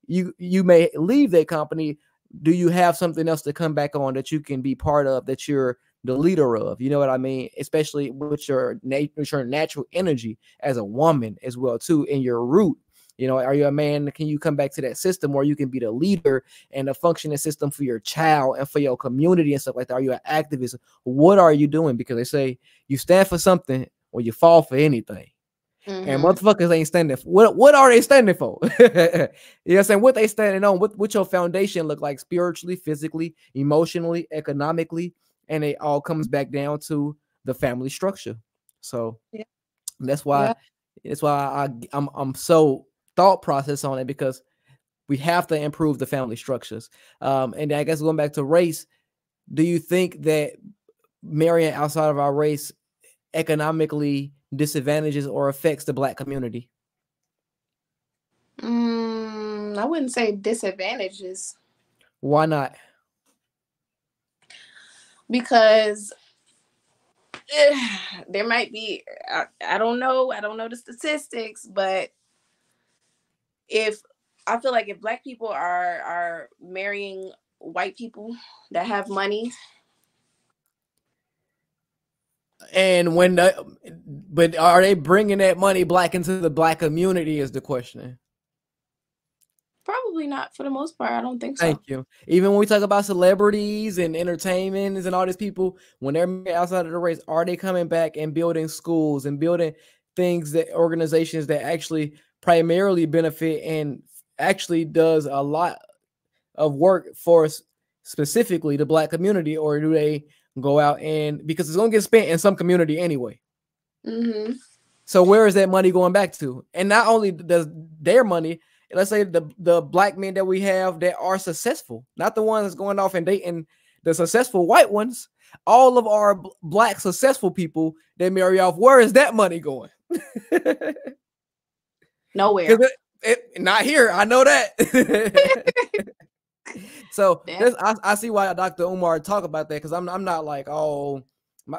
you may leave that company. Do you have something else to come back on that you can be part of, that you're the leader of? You know what I mean? Especially with your natural energy as a woman as well too, in your root. You know, are you a man? Can you come back to that system where you can be the leader and the functioning system for your child and for your community and stuff like that? Are you an activist? What are you doing? Because they say you stand for something or you fall for anything. And Mm-hmm. motherfuckers ain't standing for what are they standing for? You know what I'm saying? What they standing on, what your foundation look like spiritually, physically, emotionally, economically, and it all comes back down to the family structure. So Yeah. that's why Yeah. I'm so thought process on it, because we have to improve the family structures. And I guess going back to race, do you think that marrying outside of our race economically disadvantages or affects the black community? I wouldn't say disadvantages Why not? because there might be. I don't know. I don't know the statistics, but if I feel like if black people are marrying white people that have money, And but are they bringing that money black into the black community is the question. probably not for the most part. I don't think Thank so. you. Even when we talk about celebrities and entertainment and all these people, when they're outside of the race, are they coming back and building schools and building things, that organizations that actually primarily benefit and actually does a lot of work for specifically the black community? Or do they go out and, because it's going to get spent in some community anyway? Mm-hmm. So where is that money going back to? And not only does their money, let's say the black men that we have that are successful, not the ones going off and dating the successful white ones, all of our black successful people that marry off, where is that money going? Because Nowhere. not here, I know that. So Yeah. I see why Dr. Umar talk about that, because I'm not like, oh,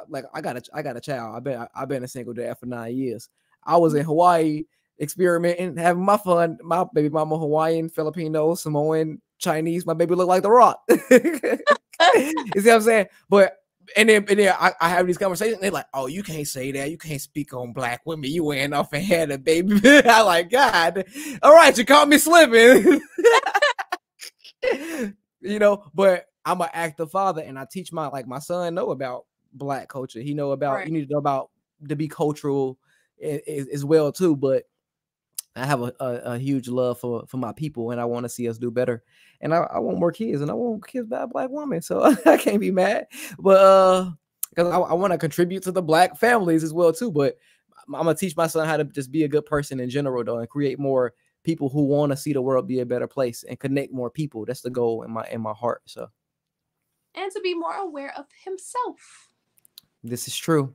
like I got a child. I've been a single dad for 9 years. I was in Hawaii experimenting, having my fun. My baby mama Hawaiian, Filipino, Samoan, Chinese. My baby look like The Rock. You see what I'm saying? But and then I have these conversations. And they're like, "Oh, you can't say that. You can't speak on black women. You went off and had a baby." I like, God. All right, you caught me slipping. But I'm an active father, and I teach my son know about black culture. He know about Right. you need to know about to be cultural as well too. But I have a huge love for my people, and I want to see us do better. And I want more kids, and I want kids by a black woman, so I can't be mad. But because I want to contribute to the black families as well too. But I'm gonna teach my son how to just be a good person in general, though, and create more people who want to see the world be a better place and connect more people. That's the goal in my heart. So And to be more aware of himself. this is true.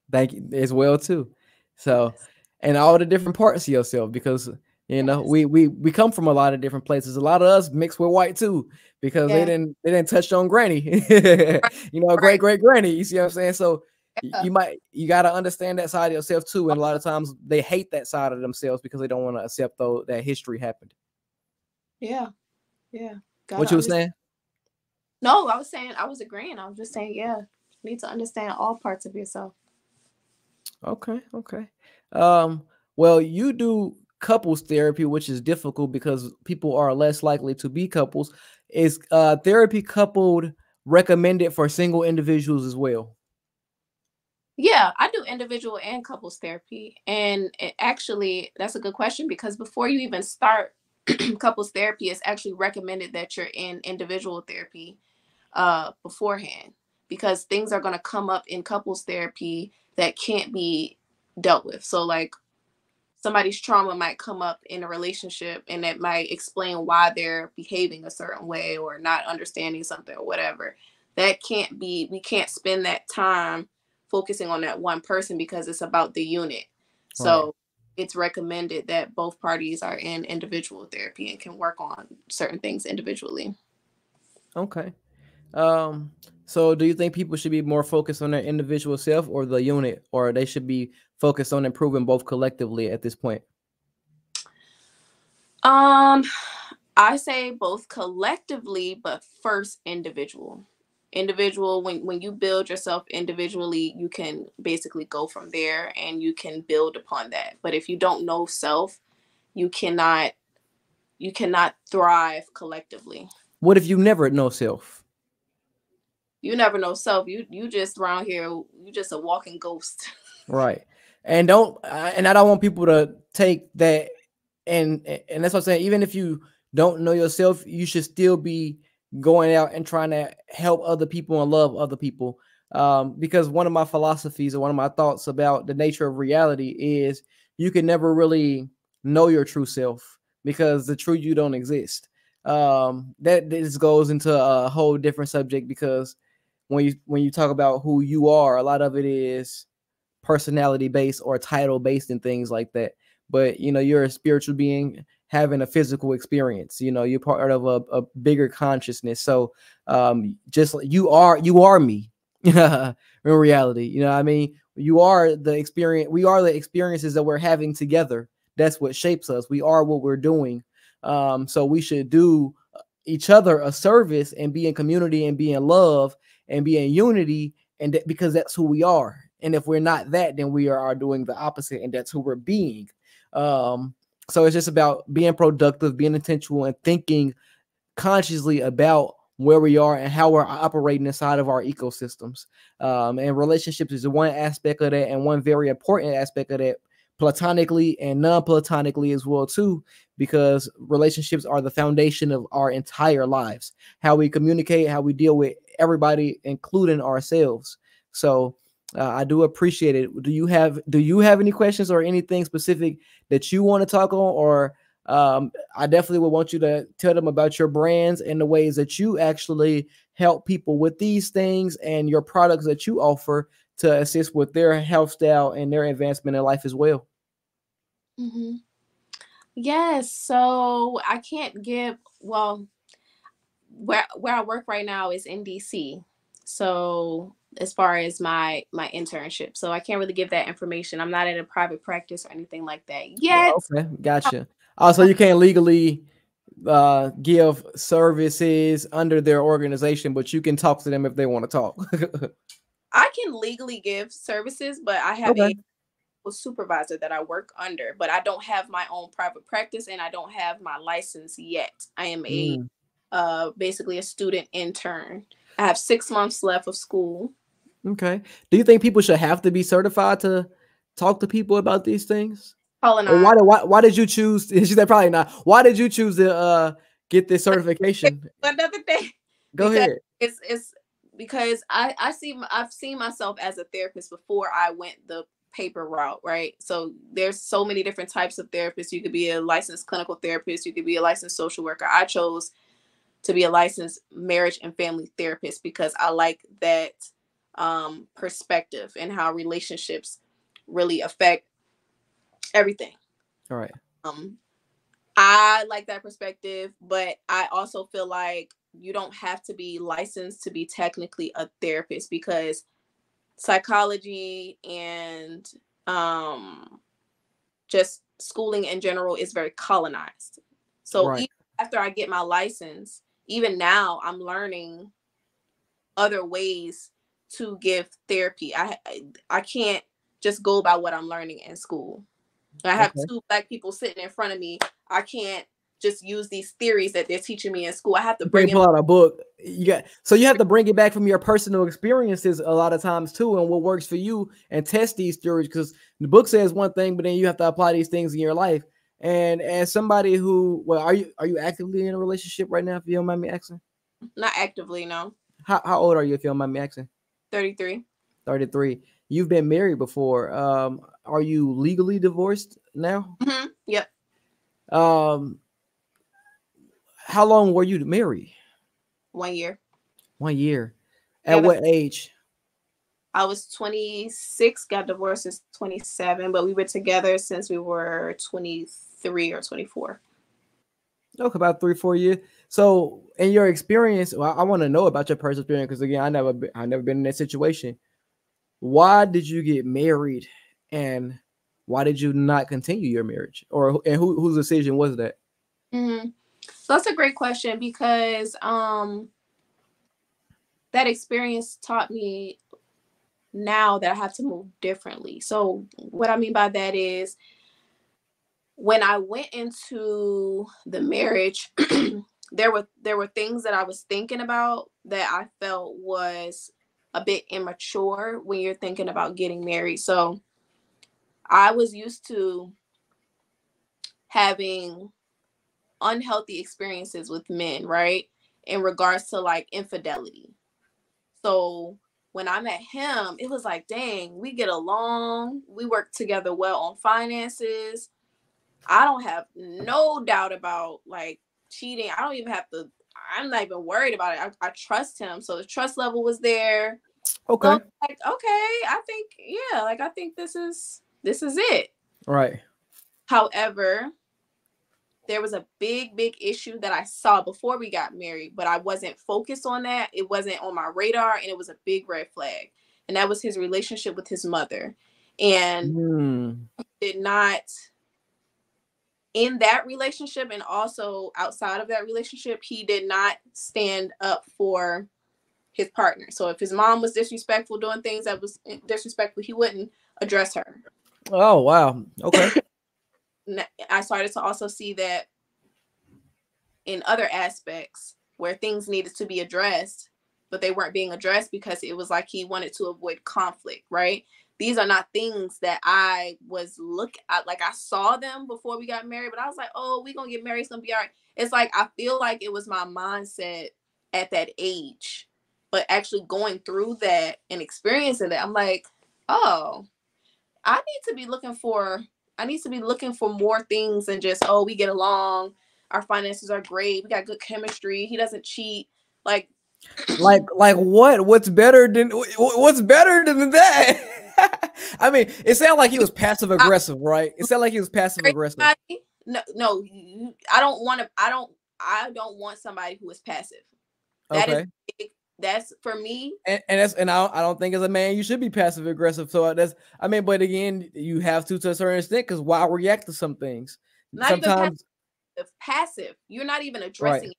Thank you as well too. So, Yes. and all the different parts of yourself, because Yes. we come from a lot of different places. A lot of us mixed with white too, because they Yeah. didn't touch on granny, Right. great Right. great granny. You see what I'm saying? So Yeah. you got to understand that side of yourself too. And a lot of times they hate that side of themselves because they don't want to accept though that history happened. Yeah. Yeah. Gotta What you were understand. saying? No, I was saying, I was agreeing. I was just saying, yeah, you need to understand all parts of yourself. Okay, okay. Um, well, you do couples therapy, which is difficult because people are less likely to be couples. Is therapy coupled recommended for single individuals as well? Yeah, I do individual and couples therapy. And actually, that's a good question because before you even start couples therapy, it's actually recommended that you're in individual therapy beforehand, because things are going to come up in couples therapy that can't be dealt with. So, like, somebody's trauma might come up in a relationship and that might explain why they're behaving a certain way or not understanding something or whatever. That can't be, we can't spend that time focusing on that one person because it's about the unit. Right. So it's recommended that both parties are in individual therapy and can work on certain things individually. Okay. Um, so do you think people should be more focused on their individual self or the unit, or they should be focused on improving both collectively at this point? Um, I say both collectively, but first individual. Individual, when you build yourself individually, you can basically go from there and you can build upon that. But if you don't know self, you cannot you cannot thrive collectively. What if you never know self? You never know self. You just around here, you just a walking ghost. Right. And don't and I don't want people to take that and that's what I'm saying. Even if you don't know yourself, you should still be going out and trying to help other people and love other people. Because one of my philosophies or one of my thoughts about the nature of reality is you can never really know your true self because the true you don't exist. That this goes into a whole different subject because when you talk about who you are, a lot of it is personality based or title based and things like that. But you're a spiritual being having a physical experience. You're part of a bigger consciousness. So just you are me in reality. What I mean, you are the experience. We are the experiences that we're having together. That's what shapes us. We are what we're doing. So we should do each other a service and be in community and be in love and be in unity, and because that's who we are. And if we're not that, then we are doing the opposite, and that's who we're being. Um, so it's just about being productive, being intentional, and thinking consciously about where we are and how we're operating inside of our ecosystems. And relationships is one aspect of that, and one very important aspect of that, platonically and non-platonically as well too, because relationships are the foundation of our entire lives. How we communicate, how we deal with everybody, including ourselves. So I do appreciate it. Do you have any questions or anything specific that you want to talk on, or I definitely would want you to tell them about your brands and the ways that you actually help people with these things and your products that you offer to assist with their health style and their advancement in life as well. Hmm. Yes. So I can't give, well, where I work right now is in DC. So as far as my internship, so I can't really give that information. I'm not in a private practice or anything like that yet. Okay, gotcha. Also, you can't legally give services under their organization, but you can talk to them if they want to talk. I can legally give services, but I have Okay. a supervisor that I work under, but I don't have my own private practice and I don't have my license yet. I am a Mm, basically a student intern. I have 6 months left of school. okay. Do you think people should have to be certified to talk to people about these things? Paul and Or I why did you choose? She said probably not. Why did you choose to get this certification? another thing Go because ahead. it's because I've seen myself as a therapist before I went the paper route, right? So there's so many different types of therapists. You could be a licensed clinical therapist, you could be a licensed social worker. I chose to be a licensed marriage and family therapist because I like that perspective and how relationships really affect everything. All right. Um, I like that perspective, but I also feel like you don't have to be licensed to be technically a therapist because psychology and just schooling in general is very colonized. So Right. even after I get my license, even now I'm learning other ways to give therapy. I can't just go by what I'm learning in school. I have Okay. two black people sitting in front of me. I can't just use these theories that they're teaching me in school. I have to You bring can't in. pull out a book. You have to bring it back from your personal experiences a lot of times too, and what works for you, and test these theories because the book says one thing, but then you have to apply these things in your life. And as somebody who, well, are you actively in a relationship right now? If you don't mind me asking, Not actively, no. how old are you? If you don't mind me asking, 33. 33. You've been married before. Are you legally divorced now? Yep. Um, how long were you married? 1 year. 1 year. At Yeah, what age? I was 26, got divorced at 27, but we were together since we were 23 or 24. Okay, about 3, 4 years. So, in your experience, well, I want to know about your personal experience because again, I never been in that situation. Why did you get married, and why did you not continue your marriage, or and whose decision was that? hmm So that's a great question because that experience taught me now that I have to move differently. So what I mean by that is when I went into the marriage, there were things that I was thinking about that I felt was a bit immature when you're thinking about getting married. So I was used to having unhealthy experiences with men, right? In regards to like infidelity. So when I met him, it was like, dang, we get along. We work together well on finances. I don't have no doubt about like cheating. I don't even have to, I'm not even worried about it. I trust him. So the trust level was there. So Okay, like, okay, I think, yeah, like I think this is it. right. However, there was a big issue that I saw before we got married, but I wasn't focused on that. It wasn't on my radar and it was a big red flag. And that was his relationship with his mother. And Hmm. did not in that relationship and also outside of that relationship, he did not stand up for his partner. So if his mom was disrespectful, doing things that was disrespectful, he wouldn't address her. Oh wow. Okay. I started to also see that in other aspects where things needed to be addressed, but they weren't being addressed because it was like he wanted to avoid conflict, right? These are not things that I was look at. Like I saw them before we got married, but I was like, oh, we gonna get married, it's gonna be all right. It's like I feel like it was my mindset at that age, but actually going through that and experiencing that, I'm like, oh, I need to be looking for I need to be looking for more things than just, oh, we get along, our finances are great, we got good chemistry, he doesn't cheat. Like Like what? What's better than that? I mean, it sounded like he was passive I, aggressive, right? It sounded like he was passive aggressive. no, no, I don't want to. I don't want somebody who is passive. That is Okay. big. That's for me. I don't think as a man you should be passive aggressive. So that's I mean, but again, you have to a certain extent because why react to some things? Not even passive. Sometimes. passive. You're not even Right. addressing it.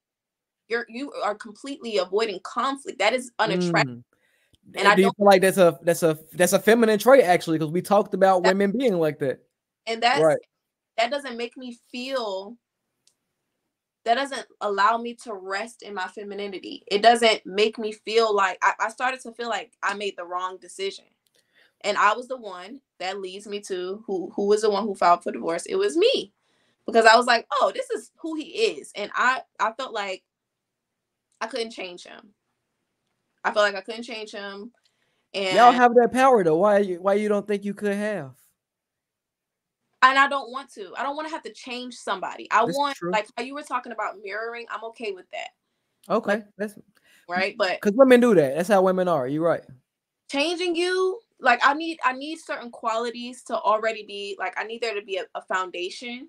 You are completely avoiding conflict. That is unattractive. Mm. And I Do you don't feel like that's a feminine trait actually? Because we talked about that women being like that. and Right. that doesn't make me feel, that doesn't allow me to rest in my femininity. It doesn't make me feel like I started to feel like I made the wrong decision. And I was the one that leads me to who was the one who filed for divorce. It was me. Because I was like, oh, this is who he is. And I felt like I couldn't change him. I felt like I couldn't change him. Y'all And have that power though. Why you don't think you could have? I don't want to. I don't want to have to change somebody. I This is want, true. like how you were talking about mirroring, I'm okay with that. Like, Okay. That's right? But because women do that. That's how women are. You're right. changing you, like I need certain qualities to already be like, I need there to be a foundation.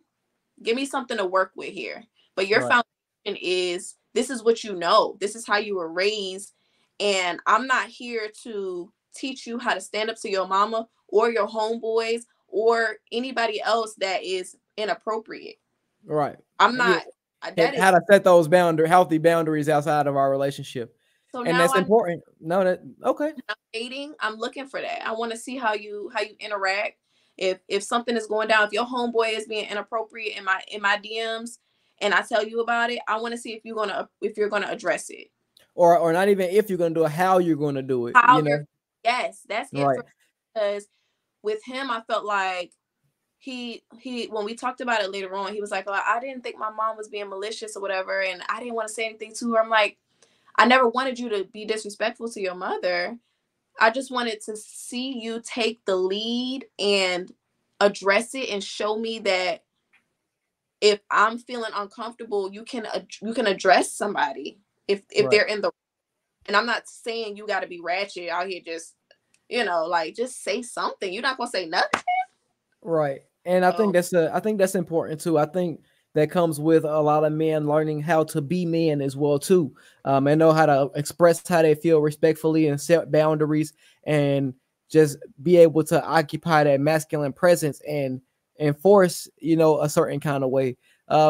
Give me something to work with here. But your Right. foundation is, this is what you know. This is how you were raised. And I'm not here to teach you how to stand up to your mama or your homeboys or anybody else that is inappropriate. Right. I'm Yeah. not, that is, How to set those healthy boundaries outside of our relationship, so and now that's important. No, that okay. I'm dating, I'm looking for that. I want to see how you interact. If something is going down, if your homeboy is being inappropriate in my DMs and I tell you about it, I want to see if you're gonna address it. Or not even if you're gonna do it, how you're gonna do it. How you're, yes, that's it Right. for, because with him I felt like he when we talked about it later on, he was like, oh, I didn't think my mom was being malicious or whatever, and I didn't want to say anything to her. I'm like, I never wanted you to be disrespectful to your mother. I just wanted to see you take the lead and address it and show me that if I'm feeling uncomfortable, you can address somebody if Right. they're in the, and I'm not saying you got to be ratchet out here, just like just say something. You're not going to say nothing. Right. And So, I think that's important too. I think that comes with a lot of men learning how to be men as well too. And know how to express how they feel respectfully and set boundaries and just be able to occupy that masculine presence and enforce, a certain kind of way.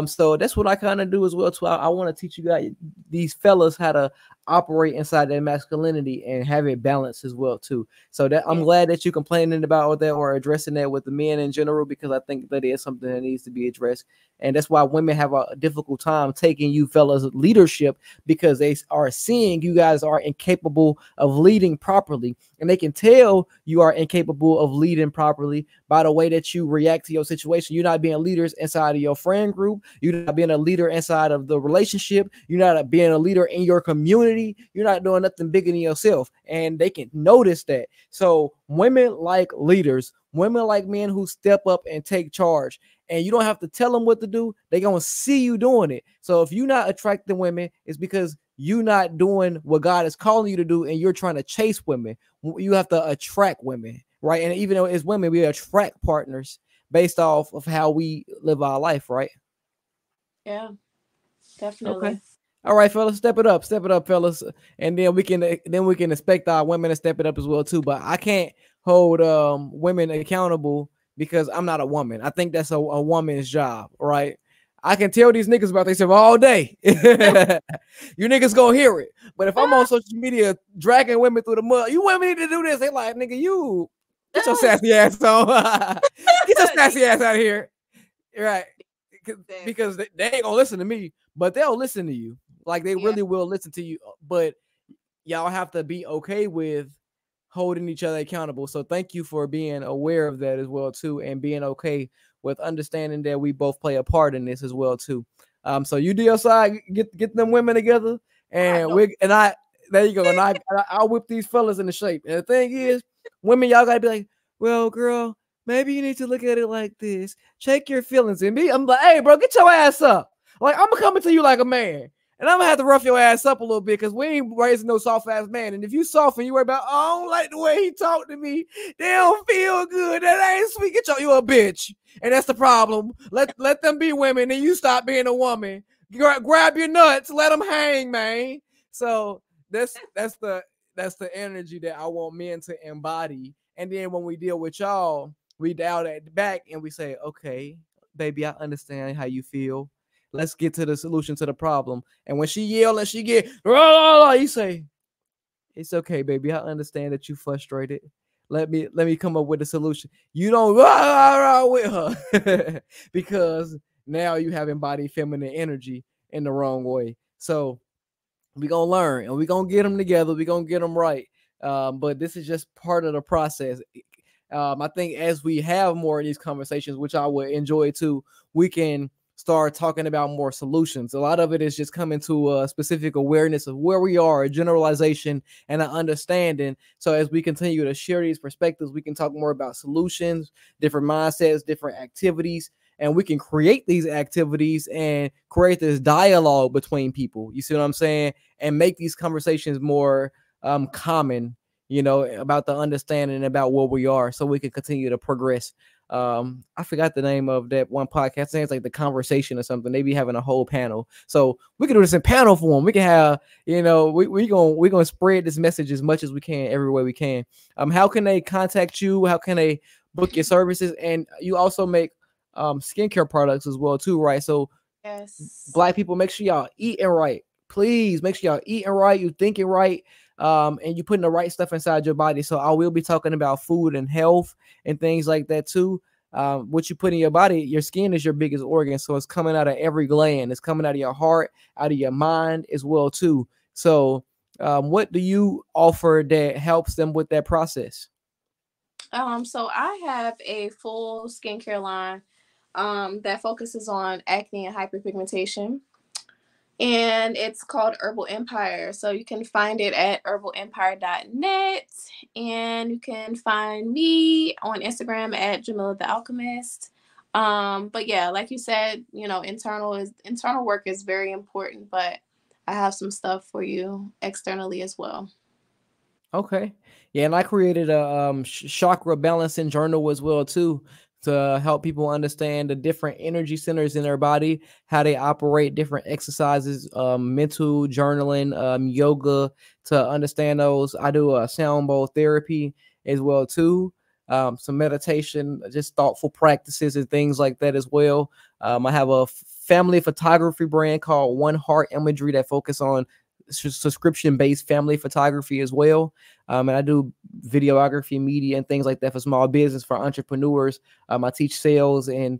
So that's what I kind of do as well too. I want to teach you guys, these fellas, how to operate inside their masculinity and have it balanced as well too. So that I'm yeah, glad that you're complaining about that or addressing that with the men in general, because I think that is something that needs to be addressed. And that's why women have a difficult time taking you fellas leadership, because they are seeing you guys are incapable of leading properly. And they can tell you are incapable of leading properly by the way that you react to your situation. You're not being leaders inside of your friend group. You're not being a leader inside of the relationship. You're not being a leader in your community. You're not doing nothing bigger than yourself. And they can notice that. So women like leaders, women like men who step up and take charge. And you don't have to tell them what to do. They're going to see you doing it. So if you're not attracting women, it's because you're not doing what God is calling you to do, and you're trying to chase women. You have to attract women, right? And even though it's women, we attract partners based off of how we live our life, right? yeah, Okay. definitely. All right, fellas, step it up, fellas, and then we can expect our women to step it up as well too. But I can't hold women accountable because I'm not a woman. I think that's a woman's job, right? I can tell these niggas about themselves all day. You niggas gonna hear it. But if I'm on social media dragging women through the mud, you women need to do this. They like, nigga, you get your sassy ass on. Get your sassy ass out of here. Right. Because they ain't gonna listen to me, but they'll listen to you. Like they Yeah, really will listen to you. But y'all have to be okay with holding each other accountable. So thank you for being aware of that as well too, and being okay with understanding that we both play a part in this as well too. So you do your side, get them women together, I and know. we and I there you go, and I'll whip these fellas into shape. And the thing is, women, y'all gotta be like, well, girl, maybe you need to look at it like this. Check your feelings. And me, I'm like, hey, bro, get your ass up. Like I'm coming to you like a man. And I'm gonna have to rough your ass up a little bit because we ain't raising no soft ass man. And if you soft and you worry about, oh, I don't like the way he talked to me, they don't feel good. That ain't sweet. Get you a bitch. And that's the problem. Let them be women and you stop being a woman. Grab your nuts, let them hang, man. So that's the energy that I want men to embody. And then when we deal with y'all, we dial that back and we say, okay, baby, I understand how you feel. Let's get to the solution to the problem. And when she yell and she get, you say, it's okay, baby. I understand that you frustrated. Let me come up with a solution. You don't with her because now you have embodied feminine energy in the wrong way. So we gonna learn and we gonna get them together. We gonna get them right. But this is just part of the process. I think as we have more of these conversations, which I would enjoy too, we can start talking about more solutions. A lot of it is just coming to a specific awareness of where we are, a generalization and an understanding. So as we continue to share these perspectives, we can talk more about solutions, different mindsets, different activities, and we can create these activities and create this dialogue between people. You see what I'm saying? And make these conversations more common, about the understanding about where we are, so we can continue to progress. I forgot the name of that one podcast. I think it's like The Conversation or something. They be having a whole panel, so we can do this in panel form. We can have, we gonna spread this message as much as we can, every way we can. How can they contact you? How can they book your services? And you also make skincare products as well too, right? So Yes. Black people, make sure y'all eating right. Please make sure y'all eating right, you thinking right, and you putting the right stuff inside your body. So I will be talking about food and health and things like that too. What you put in your body, your skin is your biggest organ, so it's coming out of every gland. It's coming out of your heart, out of your mind as well too. So what do you offer that helps them with that process? So I have a full skincare line that focuses on acne and hyperpigmentation. And it's called Herbal Empire. So you can find it at herbalempire.net. And you can find me on Instagram at Jamilah the Alchemist. But yeah, like you said, internal work is very important, but I have some stuff for you externally as well. Okay. Yeah, and I created a chakra balancing journal as well too, to help people understand the different energy centers in their body, how they operate, different exercises, mental journaling, yoga, to understand those. I do a sound bowl therapy as well too. Some meditation, just thoughtful practices and things like that as well. I have a family photography brand called One Heart Imagery that focus on subscription-based family photography as well. And I do videography, media, and things like that for small business, for entrepreneurs. I teach sales and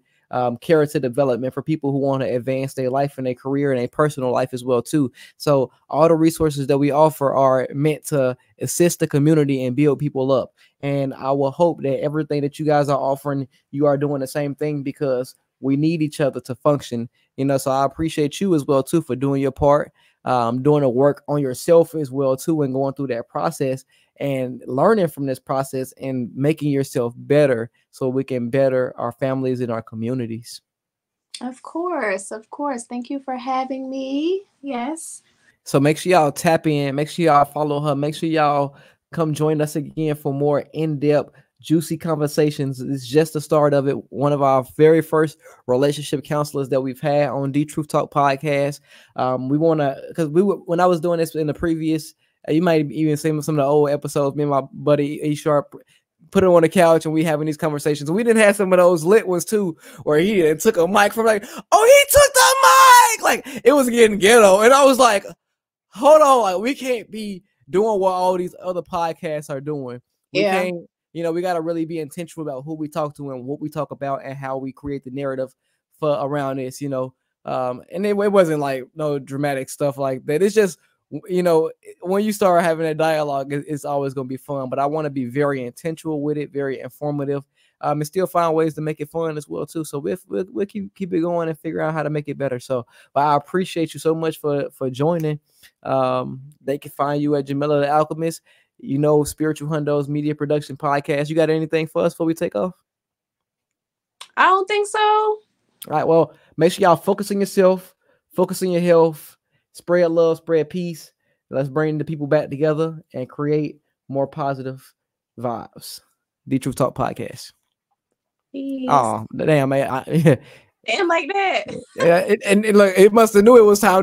character development for people who want to advance their life and their career and their personal life as well too. So all the resources that we offer are meant to assist the community and build people up. And I will hope that everything that you guys are offering, you are doing the same thing, because we need each other to function. So I appreciate you as well too for doing your part, doing the work on yourself as well too, and going through that process and learning from this process and making yourself better, so we can better our families and our communities. Of course, of course. Thank you for having me. Yes. So make sure y'all tap in, make sure y'all follow her, make sure y'all come join us again for more in-depth, juicy conversations. It's just the start of it. One of our very first relationship counselors that we've had on the Truth Talk podcast. We want to, because when I was doing this in the previous, you might even see some of the old episodes, me and my buddy E Sharp put it on the couch and we having these conversations. We didn't have some of those lit ones too, where he took a mic from like, oh, he took the mic. Like, it was getting ghetto. And I was like, hold on, like, we can't be doing what all these other podcasts are doing. We Yeah. can't, we got to really be intentional about who we talk to and what we talk about and how we create the narrative for around this, and it wasn't like no dramatic stuff like that. It's just, when you start having a dialogue, it's always going to be fun, but I want to be very intentional with it, very informative, and still find ways to make it fun as well too. So we'll keep it going and figure out how to make it better. So, but I appreciate you so much for joining. They can find you at Jamilah the Alchemist, Spiritual Hundos Media Production Podcast. You got anything for us before we take off? I don't think so. All right. Well, make sure y'all focus on yourself, focus on your health, spread love, spread peace. Let's bring the people back together and create more positive vibes. The Truth Talk Podcast. Peace. Oh, damn, man. And like that. Yeah, and look, it must have knew it was time